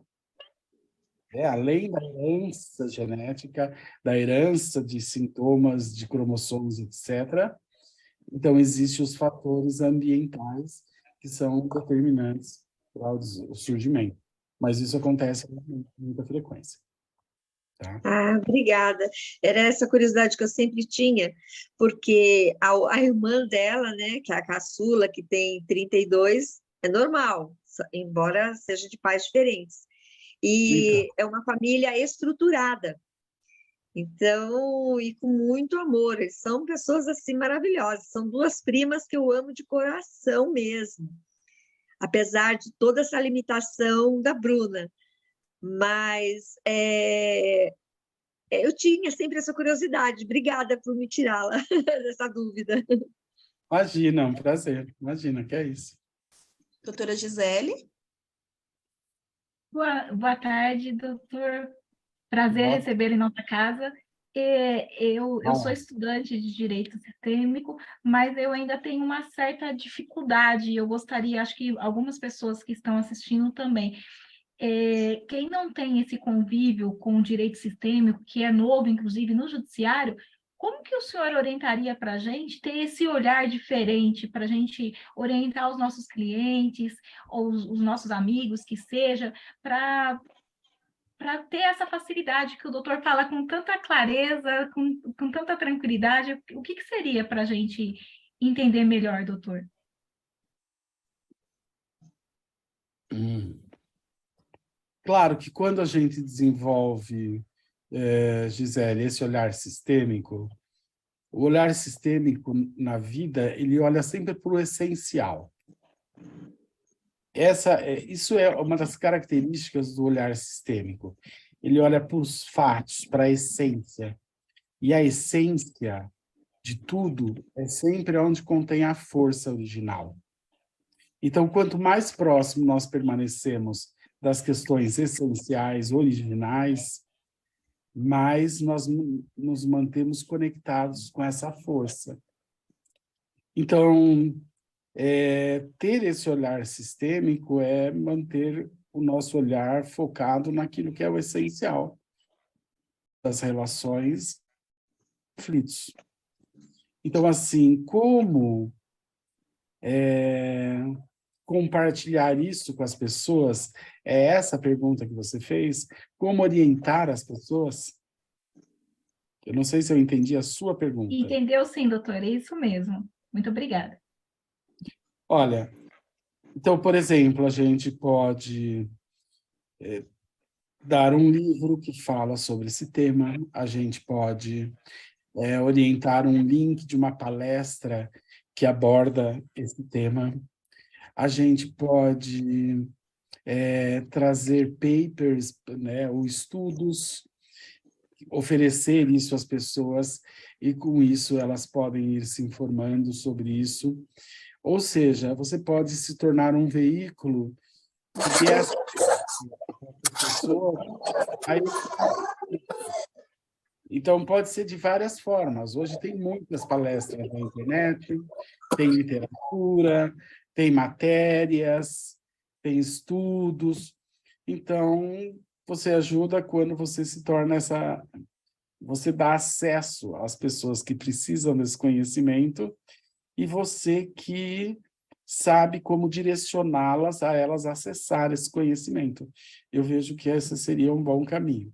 além da herança genética, da herança de sintomas, de cromossomos, etc. Então, existem os fatores ambientais que são determinantes para o surgimento. Mas isso acontece com muita frequência. Tá? Obrigada. Era essa curiosidade que eu sempre tinha, porque a irmã dela, né, que é a caçula, que tem 32, é normal, embora seja de pais diferentes. E é uma família estruturada. Então, e com muito amor, eles são pessoas assim maravilhosas, são duas primas que eu amo de coração mesmo, apesar de toda essa limitação da Bruna, mas eu tinha sempre essa curiosidade, obrigada por me tirá-la dessa dúvida. Imagina, é um prazer. Imagina, que é isso. Doutora Gisele? Boa tarde, doutor. Prazer recebê-lo em nossa casa. Eu sou estudante de Direito Sistêmico, mas eu ainda tenho uma certa dificuldade. Eu gostaria, acho que algumas pessoas que estão assistindo também. Quem não tem esse convívio com o direito sistêmico, que é novo, inclusive, no judiciário, como que o senhor orientaria para a gente ter esse olhar diferente, para a gente orientar os nossos clientes, ou os nossos amigos, que seja, para ter essa facilidade que o doutor fala com tanta clareza, com tanta tranquilidade? O que seria para a gente entender melhor, doutor? Claro que quando a gente desenvolve, Gisele, esse olhar sistêmico, o olhar sistêmico na vida, ele olha sempre para o essencial. Isso é uma das características do olhar sistêmico. Ele olha para os fatos, para a essência. E a essência de tudo é sempre onde contém a força original. Então, quanto mais próximo nós permanecemos das questões essenciais, originais, mais nós nos mantemos conectados com essa força. Então, ter esse olhar sistêmico é manter o nosso olhar focado naquilo que é o essencial das relações e conflitos. Então, assim, como compartilhar isso com as pessoas? É essa a pergunta que você fez? Como orientar as pessoas? Eu não sei se eu entendi a sua pergunta. Entendeu sim, doutor, é isso mesmo. Muito obrigada. Olha, então, por exemplo, a gente pode dar um livro que fala sobre esse tema, a gente pode orientar um link de uma palestra que aborda esse tema, a gente pode trazer papers, né, ou estudos, oferecer isso às pessoas, e com isso elas podem ir se informando sobre isso. Ou seja, você pode se tornar um veículo que dê acesso às pessoas. Então, pode ser de várias formas. Hoje tem muitas palestras na internet, tem literatura, tem matérias, tem estudos. Então, você ajuda quando você se torna você dá acesso às pessoas que precisam desse conhecimento, e você que sabe como direcioná-las a elas acessar esse conhecimento. Eu vejo que esse seria um bom caminho.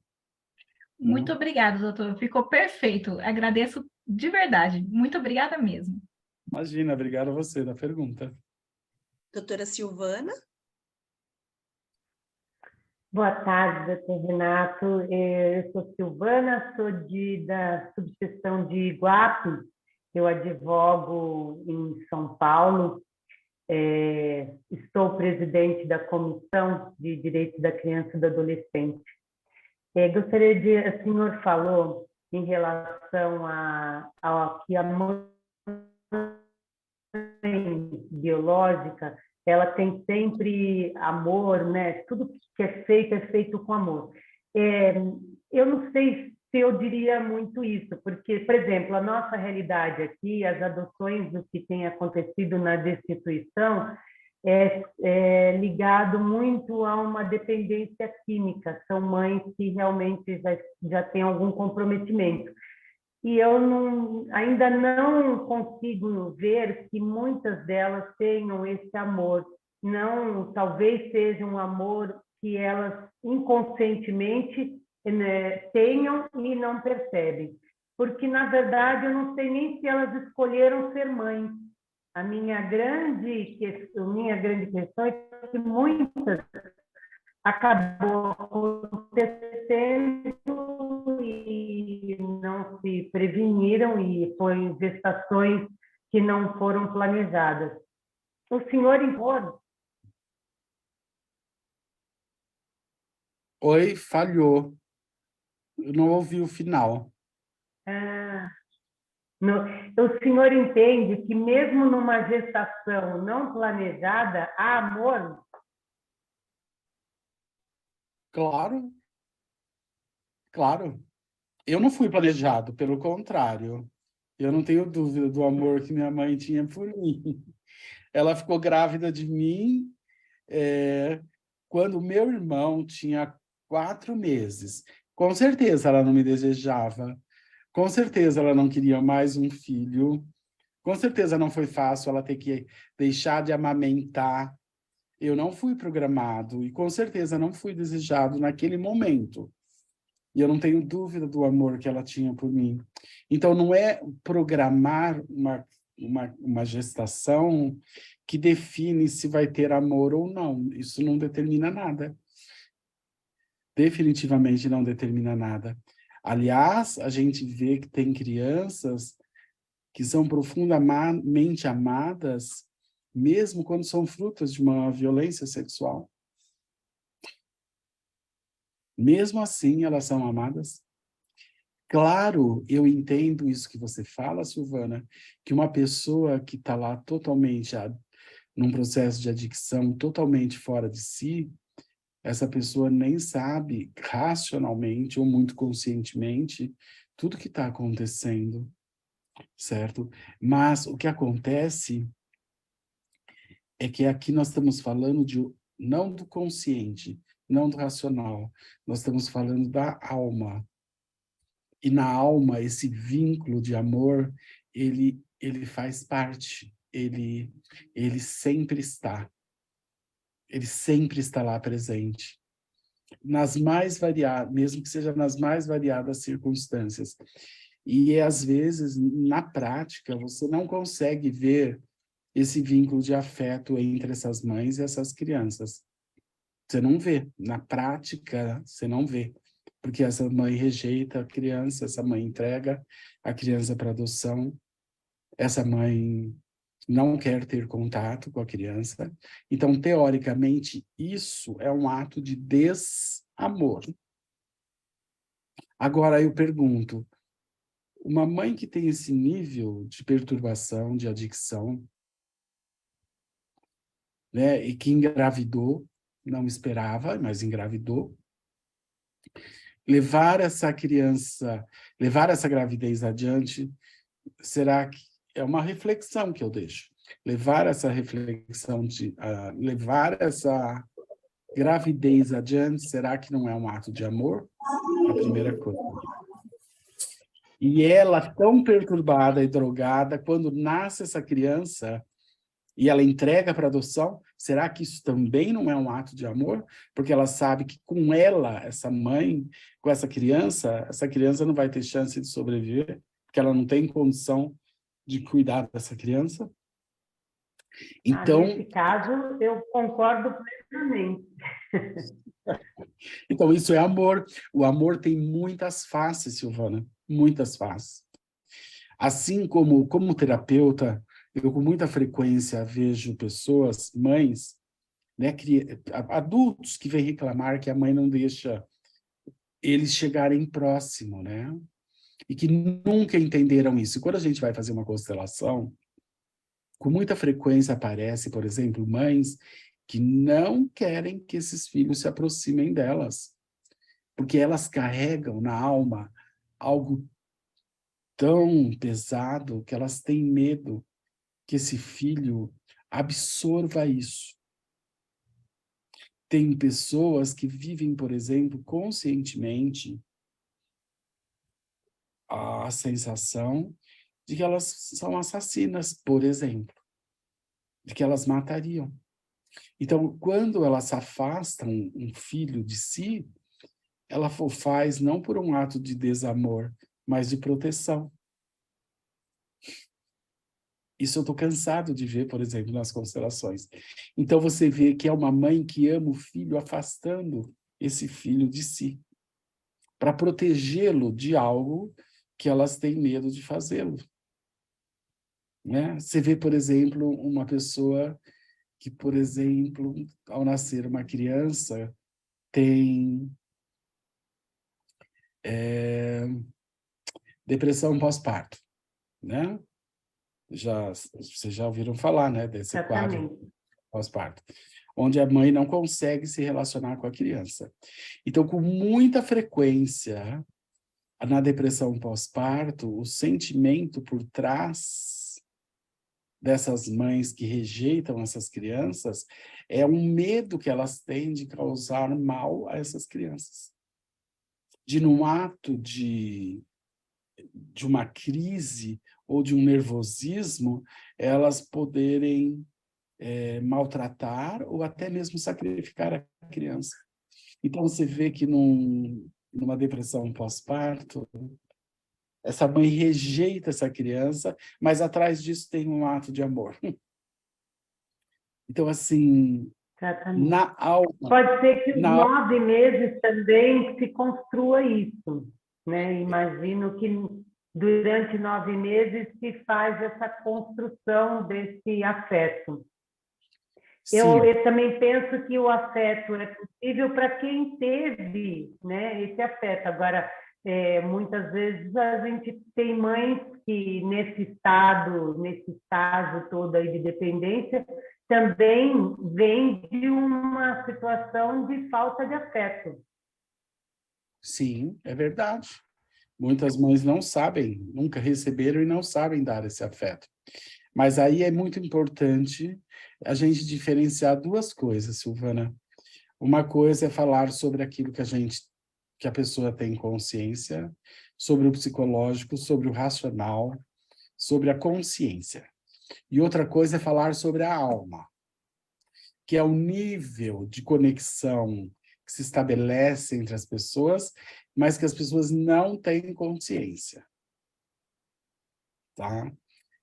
Muito obrigada, doutor. Ficou perfeito. Agradeço de verdade. Muito obrigada mesmo. Imagina, obrigado a você da pergunta. Doutora Silvana? Boa tarde, doutor Renato. Eu sou Silvana, sou da subseção de Iguape. Eu advogo em São Paulo. Estou presidente da Comissão de Direitos da Criança e do Adolescente. Gostaria de... O senhor falou em relação ao que a mãe biológica, ela tem sempre amor, né? Tudo que é feito com amor. Eu não sei se eu diria muito isso, porque, por exemplo, a nossa realidade aqui, as adoções do que tem acontecido na destituição, é ligado muito a uma dependência química. São mães que realmente já têm algum comprometimento. E eu ainda não consigo ver que muitas delas tenham esse amor. Não, talvez seja um amor que elas inconscientemente, né, tenham e não percebem. Porque, na verdade, eu não sei nem se elas escolheram ser mães. A minha grande questão é que muitas acabou acontecendo e não se preveniram e foi gestações que não foram planejadas. O senhor impôs? Oi, falhou. Eu não ouvi o final. O senhor entende que mesmo numa gestação não planejada, há amor? Claro, claro. Eu não fui planejado, pelo contrário. Eu não tenho dúvida do amor que minha mãe tinha por mim. Ela ficou grávida de mim quando meu irmão tinha 4 meses. Com certeza ela não me desejava. Com certeza ela não queria mais um filho. Com certeza não foi fácil ela ter que deixar de amamentar. Eu não fui programado e com certeza não fui desejado naquele momento. E eu não tenho dúvida do amor que ela tinha por mim. Então, não é programar uma gestação que define se vai ter amor ou não. Isso não determina nada. Definitivamente não determina nada. Aliás, a gente vê que tem crianças que são profundamente amadas, mesmo quando são frutos de uma violência sexual. Mesmo assim, elas são amadas. Claro, eu entendo isso que você fala, Silvana, que uma pessoa que está lá totalmente num processo de adicção, totalmente fora de si, essa pessoa nem sabe racionalmente ou muito conscientemente tudo que está acontecendo, certo? Mas o que acontece é que aqui nós estamos falando não do consciente, não do racional, nós estamos falando da alma. E na alma, esse vínculo de amor, ele faz parte, ele sempre está. Ele sempre está lá presente. Nas mais variadas, mesmo que seja nas mais variadas circunstâncias. E às vezes, na prática, você não consegue ver esse vínculo de afeto entre essas mães e essas crianças. Você não vê. Na prática, você não vê. Porque essa mãe rejeita a criança, essa mãe entrega a criança para adoção, essa mãe não quer ter contato com a criança. Então, teoricamente, isso é um ato de desamor. Agora, eu pergunto, uma mãe que tem esse nível de perturbação, de adicção, né, e que engravidou, não esperava, mas engravidou, levar essa gravidez adiante, será que é uma reflexão que eu deixo? Levar essa reflexão, levar essa gravidez adiante, será que não é um ato de amor? A primeira coisa. E ela, tão perturbada e drogada, quando nasce essa criança e ela entrega para adoção, será que isso também não é um ato de amor? Porque ela sabe que com ela, essa mãe, com essa criança não vai ter chance de sobreviver, porque ela não tem condição de cuidar dessa criança. Então, nesse caso, eu concordo plenamente. Então, isso é amor. O amor tem muitas faces, Silvana, muitas faces. Assim como terapeuta, eu com muita frequência vejo pessoas, mães, né, adultos que vêm reclamar que a mãe não deixa eles chegarem próximo, né? E que nunca entenderam isso. E quando a gente vai fazer uma constelação, com muita frequência aparece, por exemplo, mães que não querem que esses filhos se aproximem delas, porque elas carregam na alma algo tão pesado que elas têm medo que esse filho absorva isso. Tem pessoas que vivem, por exemplo, conscientemente a sensação de que elas são assassinas, por exemplo, de que elas matariam. Então, quando elas afastam um filho de si, ela o faz não por um ato de desamor, mas de proteção. Isso eu estou cansado de ver, por exemplo, nas constelações. Então, você vê que é uma mãe que ama o filho afastando esse filho de si, para protegê-lo de algo que elas têm medo de fazê-lo. Né? Você vê, por exemplo, uma pessoa que, por exemplo, ao nascer uma criança, tem depressão pós-parto, né? Vocês já ouviram falar, né, desse quadro pós-parto, onde a mãe não consegue se relacionar com a criança. Então, com muita frequência, na depressão pós-parto, o sentimento por trás dessas mães que rejeitam essas crianças é um medo que elas têm de causar mal a essas crianças. De, num ato de uma crise ou de um nervosismo, elas poderem maltratar ou até mesmo sacrificar a criança. Então, você vê que numa depressão pós-parto, essa mãe rejeita essa criança, mas atrás disso tem um ato de amor. Então, assim, na alma... Pode ser que os 9 meses também se construa isso, né? Imagino que durante 9 meses se faz essa construção desse afeto. Eu também penso que o afeto é possível para quem teve, né, esse afeto. Agora, muitas vezes a gente tem mães que nesse estágio todo aí de dependência, também vem de uma situação de falta de afeto. Sim, é verdade. Muitas mães não sabem, nunca receberam e não sabem dar esse afeto. Mas aí é muito importante a gente diferenciar duas coisas, Silvana. Uma coisa é falar sobre aquilo que a pessoa tem consciência, sobre o psicológico, sobre o racional, sobre a consciência. E outra coisa é falar sobre a alma, que é o nível de conexão que se estabelece entre as pessoas, mas que as pessoas não têm consciência. Tá?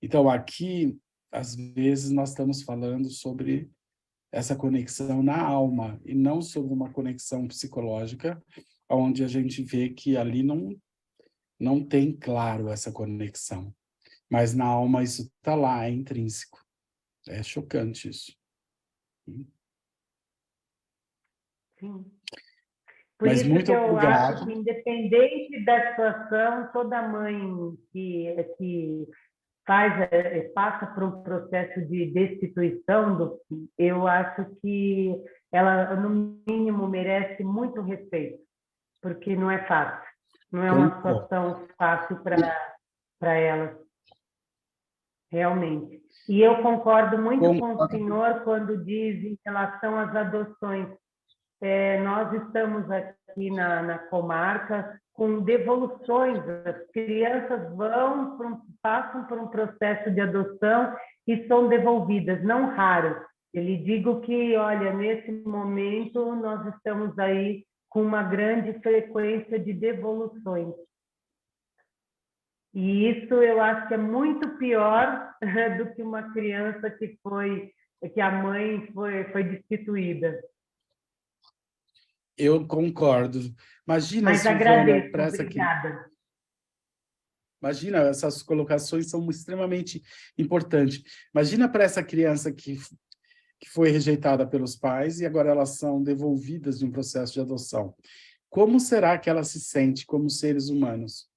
Então, aqui, às vezes, nós estamos falando sobre essa conexão na alma, e não sobre uma conexão psicológica, onde a gente vê que ali não tem claro essa conexão. Mas na alma isso está lá, é intrínseco. É chocante isso. Sim. Por Mas isso muito que eu obrigado. acho que, independente da situação, toda mãe que passa por um processo de destituição, eu acho que ela, no mínimo, merece muito respeito, porque não é fácil. Não é uma situação fácil para elas, realmente. E eu concordo muito com o senhor quando diz em relação às adoções. Nós estamos aqui na comarca com devoluções. As crianças passam por um processo de adoção e são devolvidas, não raro. Eu lhe digo que, olha, nesse momento nós estamos aí com uma grande frequência de devoluções. E isso eu acho que é muito pior do que uma criança que a mãe foi destituída. Eu concordo. Imagina, mas Silvana, agradeço, obrigada. Imagina, essas colocações são extremamente importantes. Imagina para essa criança que foi rejeitada pelos pais e agora elas são devolvidas de um processo de adoção. Como será que ela se sente como seres humanos?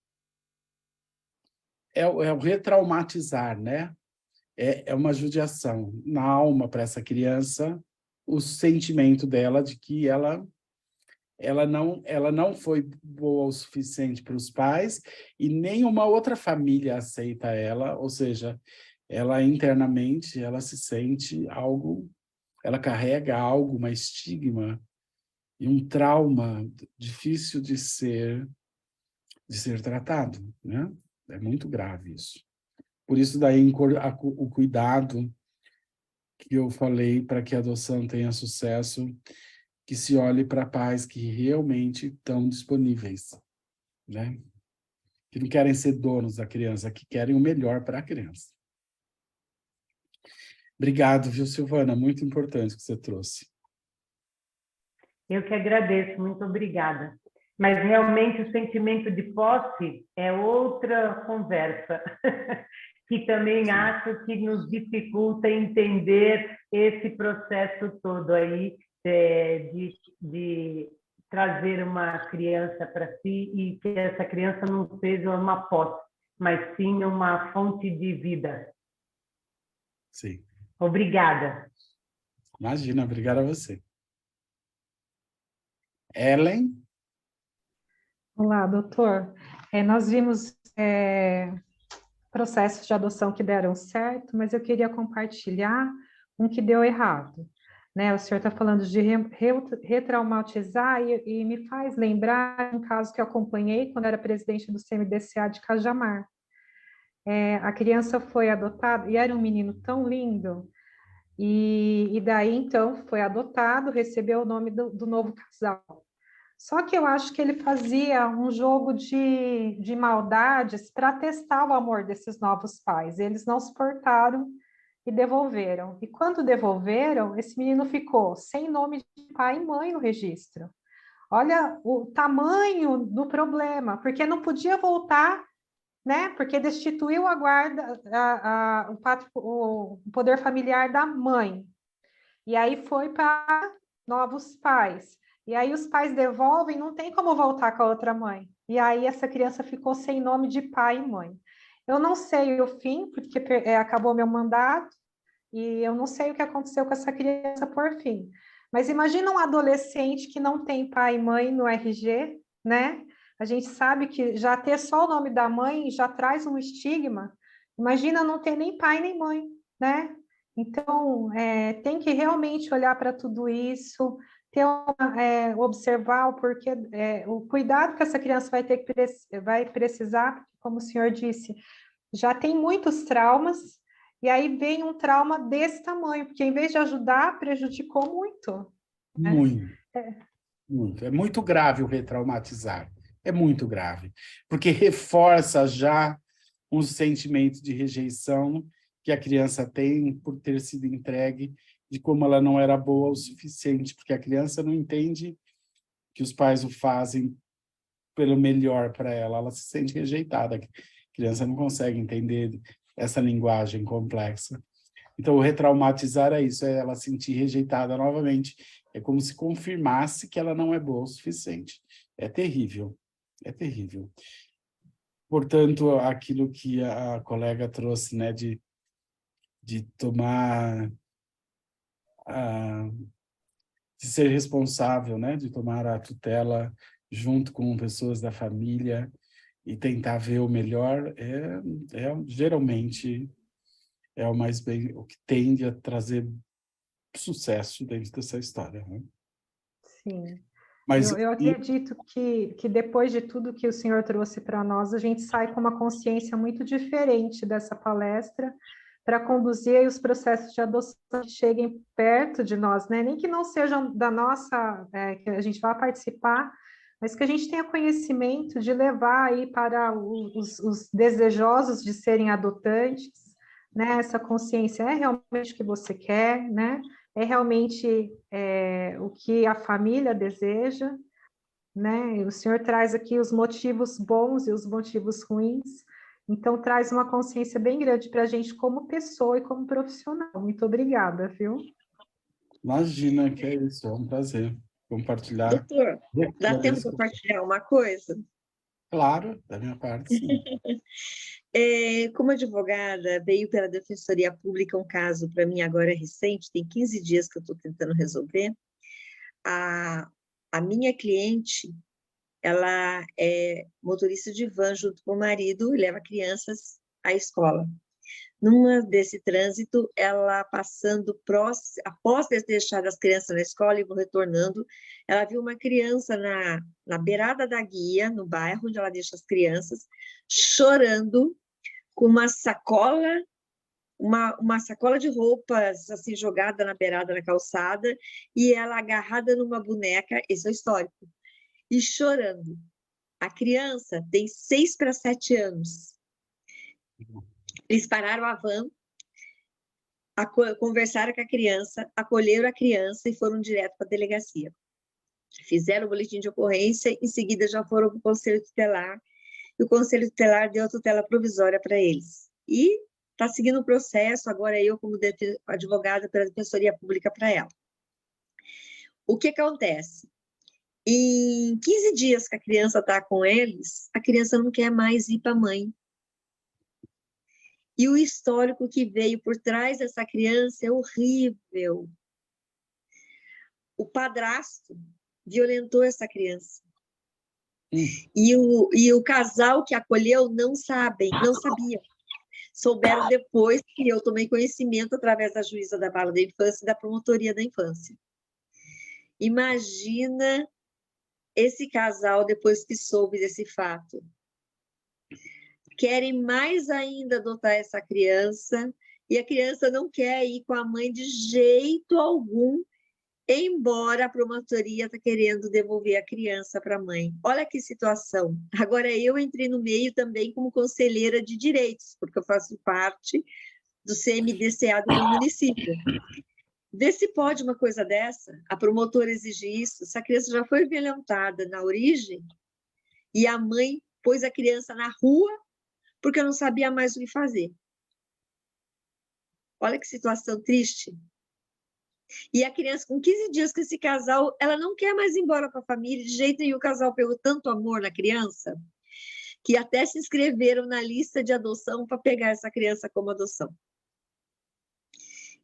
É o retraumatizar, né? É uma judiação na alma para essa criança, o sentimento dela de que ela não foi boa o suficiente para os pais e nenhuma outra família aceita ela, ou seja, ela internamente, ela se sente algo, ela carrega algo, uma estigma e um trauma difícil de ser tratado, né? É muito grave isso. Por isso daí o cuidado que eu falei para que a adoção tenha sucesso, que se olhe para pais que realmente estão disponíveis, né? Que não querem ser donos da criança, que querem o melhor para a criança. Obrigado, viu, Silvana? Muito importante que você trouxe. Eu que agradeço, muito obrigada. Mas realmente o sentimento de posse é outra conversa, que também acho que nos dificulta entender esse processo todo aí de trazer uma criança para si e que essa criança não seja uma posse, mas sim uma fonte de vida. Sim. Obrigada. Imagina, obrigado a você. Ellen? Olá, doutor. Nós vimos processos de adoção que deram certo, mas eu queria compartilhar um que deu errado. Né? O senhor está falando de retraumatizar e me faz lembrar um caso que eu acompanhei quando era presidente do CMDCA de Cajamar. A criança foi adotada e era um menino tão lindo, e daí então foi adotado, recebeu o nome do novo casal. Só que eu acho que ele fazia um jogo de maldades para testar o amor desses novos pais. Eles não suportaram e devolveram. E quando devolveram, esse menino ficou sem nome de pai e mãe no registro. Olha o tamanho do problema, porque não podia voltar, né? Porque destituiu a guarda, o poder familiar da mãe. E aí foi para novos pais. E aí os pais devolvem, não tem como voltar com a outra mãe. E aí essa criança ficou sem nome de pai e mãe. Eu não sei o fim, porque acabou meu mandato, e eu não sei o que aconteceu com essa criança por fim. Mas imagina um adolescente que não tem pai e mãe no RG, né? A gente sabe que já ter só o nome da mãe já traz um estigma. Imagina não ter nem pai nem mãe, né? Então, tem que realmente olhar para tudo isso, observar o porquê, o cuidado que essa criança vai precisar, porque, como o senhor disse, já tem muitos traumas, e aí vem um trauma desse tamanho, porque em vez de ajudar, prejudicou muito. Né? Muito, muito. É muito grave o retraumatizar. É muito grave, porque reforça já um sentimento de rejeição que a criança tem por ter sido entregue, de como ela não era boa o suficiente, porque a criança não entende que os pais o fazem pelo melhor para ela, ela se sente rejeitada. A criança não consegue entender essa linguagem complexa. Então, o retraumatizar é isso, é ela sentir rejeitada novamente. É como se confirmasse que ela não é boa o suficiente. É terrível, é terrível. Portanto, aquilo que a colega trouxe, né, de tomar, de ser responsável, né, de tomar a tutela junto com pessoas da família e tentar ver o melhor, geralmente é o mais bem, o que tende a trazer sucesso dentro dessa história. Né? Sim. Mas, Eu acredito que depois de tudo que o senhor trouxe para nós, a gente sai com uma consciência muito diferente dessa palestra para conduzir os processos de adoção que cheguem perto de nós, né? Nem que não sejam da nossa, que a gente vá participar, mas que a gente tenha conhecimento de levar aí para os desejosos de serem adotantes, né? Essa consciência é realmente o que você quer, né? É realmente o que a família deseja, né? E o senhor traz aqui os motivos bons e os motivos ruins, então traz uma consciência bem grande para a gente como pessoa e como profissional. Muito obrigada, viu? imagina que é isso, é um prazer compartilhar. Doutor, dá tempo de Agradeço. compartilhar uma coisa? Claro, da minha parte, sim. Como advogada, veio pela Defensoria Pública um caso para mim agora recente, tem 15 dias que eu estou tentando resolver. A minha cliente, ela é motorista de van junto com o marido e leva crianças à escola. Numa desse trânsito, ela passando após ter deixado as crianças na escola e retornando, ela viu uma criança na beirada da guia, no bairro onde ela deixa as crianças, chorando com uma sacola de roupas assim jogada na beirada da calçada e ela agarrada numa boneca, esse é o histórico, e chorando. A criança tem 6 para 7 anos. Eles pararam a van, conversaram com a criança, acolheram a criança e foram direto para a delegacia. Fizeram o boletim de ocorrência, em seguida já foram para o Conselho Tutelar, e o Conselho Tutelar deu a tutela provisória para eles. E está seguindo o processo, agora eu como advogada pela Defensoria Pública para ela. O que acontece? Em 15 dias que a criança está com eles, a criança não quer mais ir para a mãe. E o histórico que veio por trás dessa criança é horrível. O padrasto violentou essa criança. E o casal que acolheu não sabia. Souberam depois que eu tomei conhecimento através da juíza da Vara da Infância e da promotoria da infância. Imagina esse casal, depois que soube desse fato. Querem mais ainda adotar essa criança, e a criança não quer ir com a mãe de jeito algum, embora a promotoria está querendo devolver a criança para a mãe. Olha que situação. Agora, eu entrei no meio também como conselheira de direitos, porque eu faço parte do CMDCA do meu município. Vê se pode uma coisa dessa, a promotora exigir isso, se a criança já foi violentada na origem, e a mãe pôs a criança na rua, porque eu não sabia mais o que fazer. Olha que situação triste. E a criança, com 15 dias com esse casal, ela não quer mais ir embora para a família, de jeito nenhum. O casal pegou tanto amor na criança, que até se inscreveram na lista de adoção para pegar essa criança como adoção.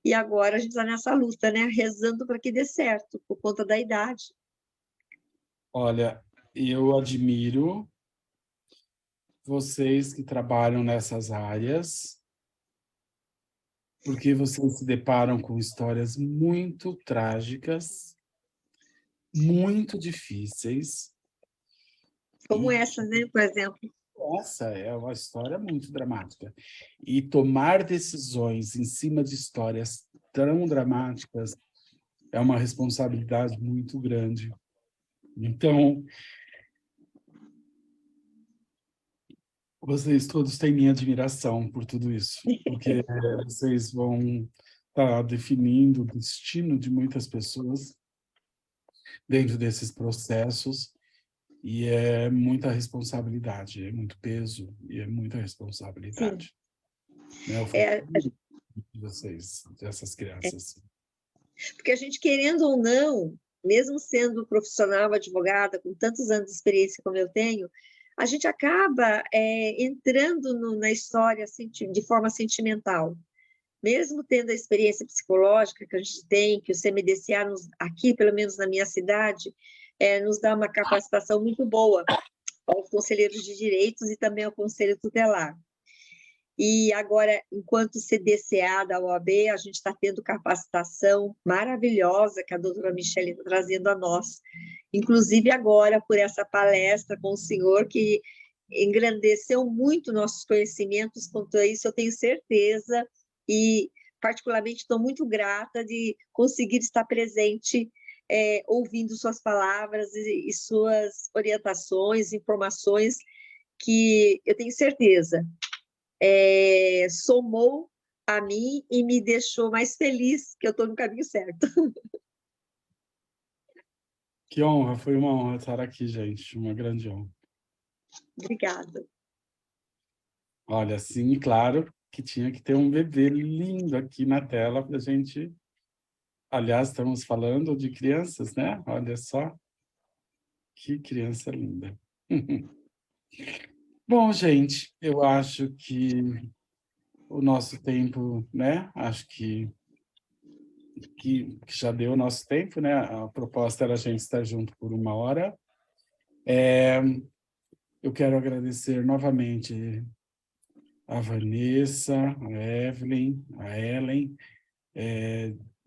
E agora a gente está nessa luta, né? Rezando para que dê certo, por conta da idade. Olha, eu admiro vocês que trabalham nessas áreas, porque vocês se deparam com histórias muito trágicas, muito difíceis. Como essa, né, por exemplo. Essa é uma história muito dramática. E tomar decisões em cima de histórias tão dramáticas é uma responsabilidade muito grande. Então, vocês todos têm minha admiração por tudo isso, porque vocês vão estar definindo o destino de muitas pessoas dentro desses processos, e é muita responsabilidade, é muito peso e é muita responsabilidade. Né? O futuro de vocês, dessas crianças. Porque a gente, querendo ou não, mesmo sendo profissional, advogada, com tantos anos de experiência como eu tenho, a gente acaba entrando na história de forma sentimental. Mesmo tendo a experiência psicológica que a gente tem, que o CMDCA, aqui, pelo menos na minha cidade, nos dá uma capacitação muito boa aos conselheiros de direitos e também ao Conselho Tutelar. E agora, enquanto CDCA da OAB, a gente está tendo capacitação maravilhosa que a doutora Michele está trazendo a nós. Inclusive agora, por essa palestra com o senhor, que engrandeceu muito nossos conhecimentos quanto a isso, eu tenho certeza, e particularmente estou muito grata de conseguir estar presente, ouvindo suas palavras e suas orientações, informações, que eu tenho certeza somou a mim e me deixou mais feliz que eu estou no caminho certo. Que honra, foi uma honra estar aqui, gente, uma grande honra. Obrigada. Olha, sim, claro que tinha que ter um bebê lindo aqui na tela para a gente... Aliás, estamos falando de crianças, né? Olha só, que criança linda. Bom, gente, eu acho que o nosso tempo, né? Acho que já deu o nosso tempo, né? A proposta era a gente estar junto por 1 hora. Eu quero agradecer novamente a Vanessa, a Evelyn, a Ellen,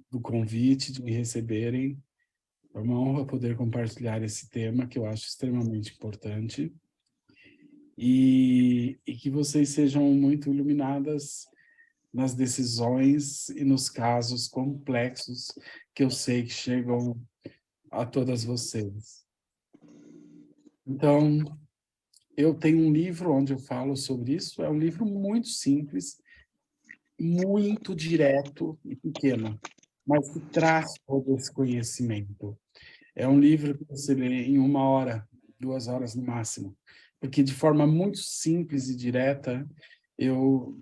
do convite, de me receberem. É uma honra poder compartilhar esse tema, que eu acho extremamente importante. E que vocês sejam muito iluminadas nas decisões e nos casos complexos que eu sei que chegam a todas vocês. Então, eu tenho um livro onde eu falo sobre isso, é um livro muito simples, muito direto e pequeno, mas que traz todo esse conhecimento. É um livro que você lê em 1 hora, 2 horas no máximo, porque de forma muito simples e direta, eu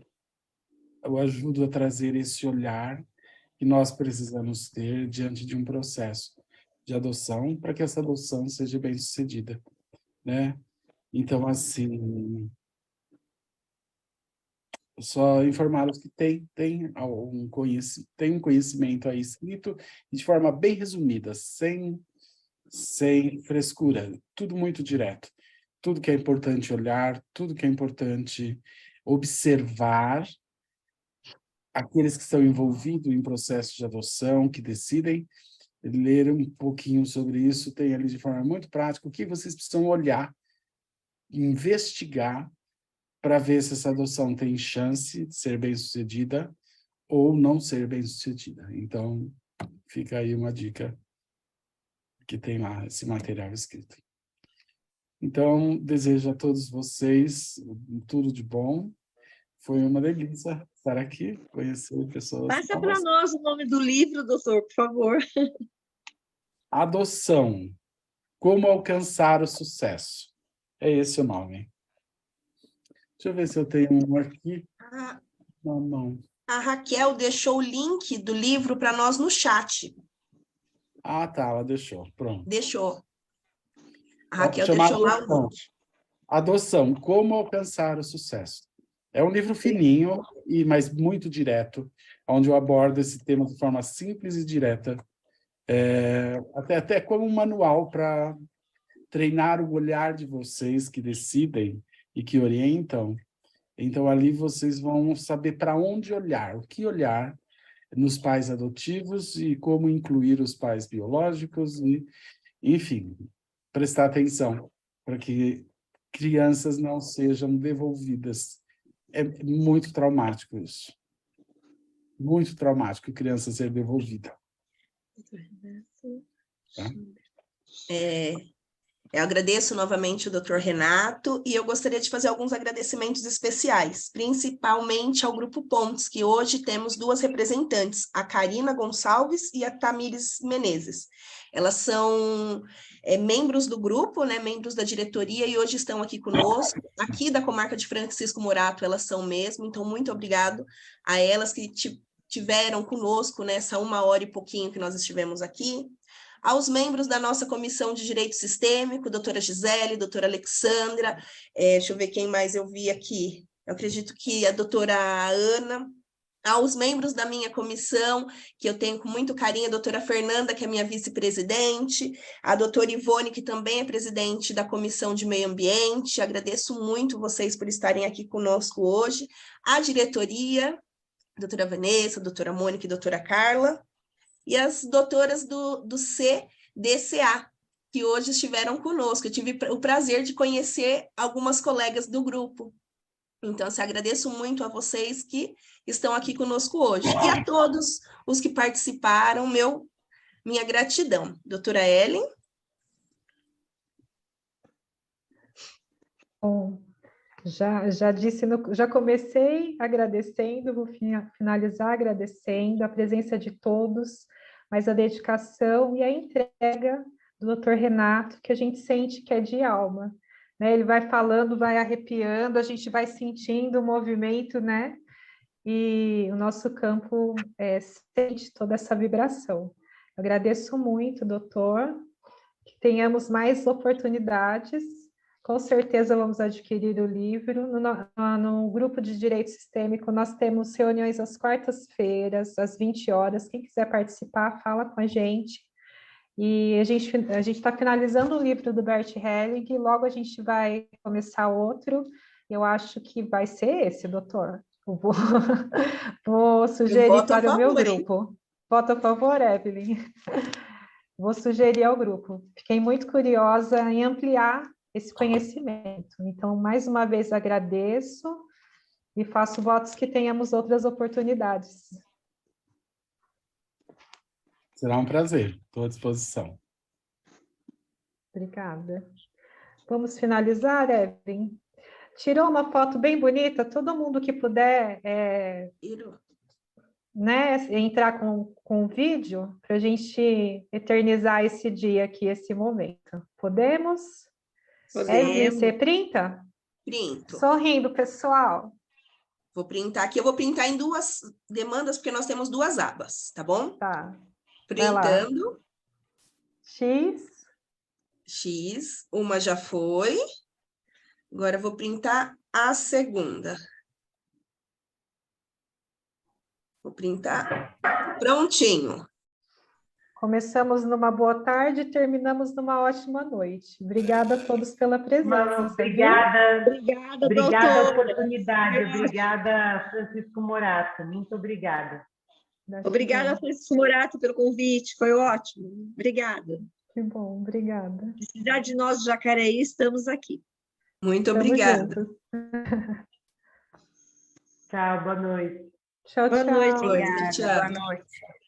ajudo a trazer esse olhar que nós precisamos ter diante de um processo de adoção, para que essa adoção seja bem-sucedida, né? Então, assim, só informá-los que tem um conhecimento aí escrito de forma bem resumida, sem frescura, tudo muito direto. Tudo que é importante olhar, tudo que é importante observar, aqueles que estão envolvidos em processo de adoção, que decidem ler um pouquinho sobre isso, tem ali de forma muito prática o que vocês precisam olhar, investigar, para ver se essa adoção tem chance de ser bem-sucedida ou não ser bem-sucedida. Então, fica aí uma dica que tem lá esse material escrito. Então, desejo a todos vocês tudo de bom. Foi uma delícia estar aqui, conhecer pessoas Passa novas. para nós o nome do livro, doutor, por favor. Adoção. Como alcançar o sucesso. É esse o nome. Deixa eu ver se eu tenho um aqui. Não. A Raquel deixou o link do livro para nós no chat. Ah, tá, ela deixou. Pronto. Deixou. A Ó, Raquel chama deixou lá o Adoção. link. Adoção, como alcançar o sucesso. É um livro fininho, mas muito direto, onde eu abordo esse tema de forma simples e direta, até como um manual para treinar o olhar de vocês que decidem e que orientam. Então, ali vocês vão saber para onde olhar, o que olhar nos pais adotivos e como incluir os pais biológicos e, enfim, prestar atenção para que crianças não sejam devolvidas. É muito traumático isso. Muito traumático criança ser devolvida. Tá? Eu agradeço novamente o Dr. Renato e eu gostaria de fazer alguns agradecimentos especiais, principalmente ao Grupo Pontes, que hoje temos 2 representantes, a Karina Gonçalves e a Tamires Menezes. Elas são membros do grupo, né, membros da diretoria, e hoje estão aqui conosco. Aqui da comarca de Francisco Morato, elas são mesmo, então muito obrigado a elas que tiveram conosco nessa 1 hora e pouquinho que nós estivemos aqui. Aos membros da nossa Comissão de Direito Sistêmico, doutora Gisele, doutora Alexandra, deixa eu ver quem mais eu vi aqui, eu acredito que a doutora Ana, aos membros da minha comissão, que eu tenho com muito carinho, a doutora Fernanda, que é minha vice-presidente, a doutora Ivone, que também é presidente da Comissão de Meio Ambiente, agradeço muito vocês por estarem aqui conosco hoje, a diretoria, a doutora Vanessa, a doutora Mônica e a doutora Carla, e as doutoras do CDCA, que hoje estiveram conosco. Eu tive o prazer de conhecer algumas colegas do grupo. Então, agradeço muito a vocês que estão aqui conosco hoje. E a todos os que participaram, minha gratidão. Doutora Ellen? Bom, já disse, já comecei agradecendo, vou finalizar agradecendo a presença de todos, mas a dedicação e a entrega do Dr. Renato, que a gente sente que é de alma, né? Ele vai falando, vai arrepiando, a gente vai sentindo o movimento, né? E o nosso campo sente toda essa vibração. Eu agradeço muito, doutor, que tenhamos mais oportunidades. Com certeza vamos adquirir o livro. No grupo de Direito Sistêmico, nós temos reuniões às quartas-feiras, às 20 horas. Quem quiser participar, fala com a gente. E a gente está finalizando o livro do Bert Helling, e logo a gente vai começar outro. Eu acho que vai ser esse, doutor. Eu vou sugerir para o meu grupo. Voto a favor, Evelyn. Vou sugerir ao grupo. Fiquei muito curiosa em ampliar esse conhecimento. Então, mais uma vez, agradeço e faço votos que tenhamos outras oportunidades. Será um prazer. Estou à disposição. Obrigada. Vamos finalizar, Evelyn? Tirou uma foto bem bonita? Todo mundo que puder né, entrar com o vídeo para a gente eternizar esse dia aqui, esse momento. Podemos? Evelyn, você printa? Printo. Sorrindo, pessoal. Vou printar aqui, eu vou printar em 2 demandas, porque nós temos 2 abas, tá bom? Tá. Printando. X. X, uma já foi. Agora eu vou printar a segunda. Vou printar. Prontinho. Começamos numa boa tarde e terminamos numa ótima noite. Obrigada a todos pela presença. Manu, Obrigada, obrigada a doutora. oportunidade, obrigada, Francisco Morato, muito obrigada. Obrigada, Francisco Morato, pelo convite, foi ótimo. Obrigada. Que bom, obrigada. Precisar de nós, de Jacareí, estamos aqui. Muito Tamo obrigada. juntos. Tchau, boa noite. Tchau, Boa tchau. noite. Boa noite, tchau. Boa noite.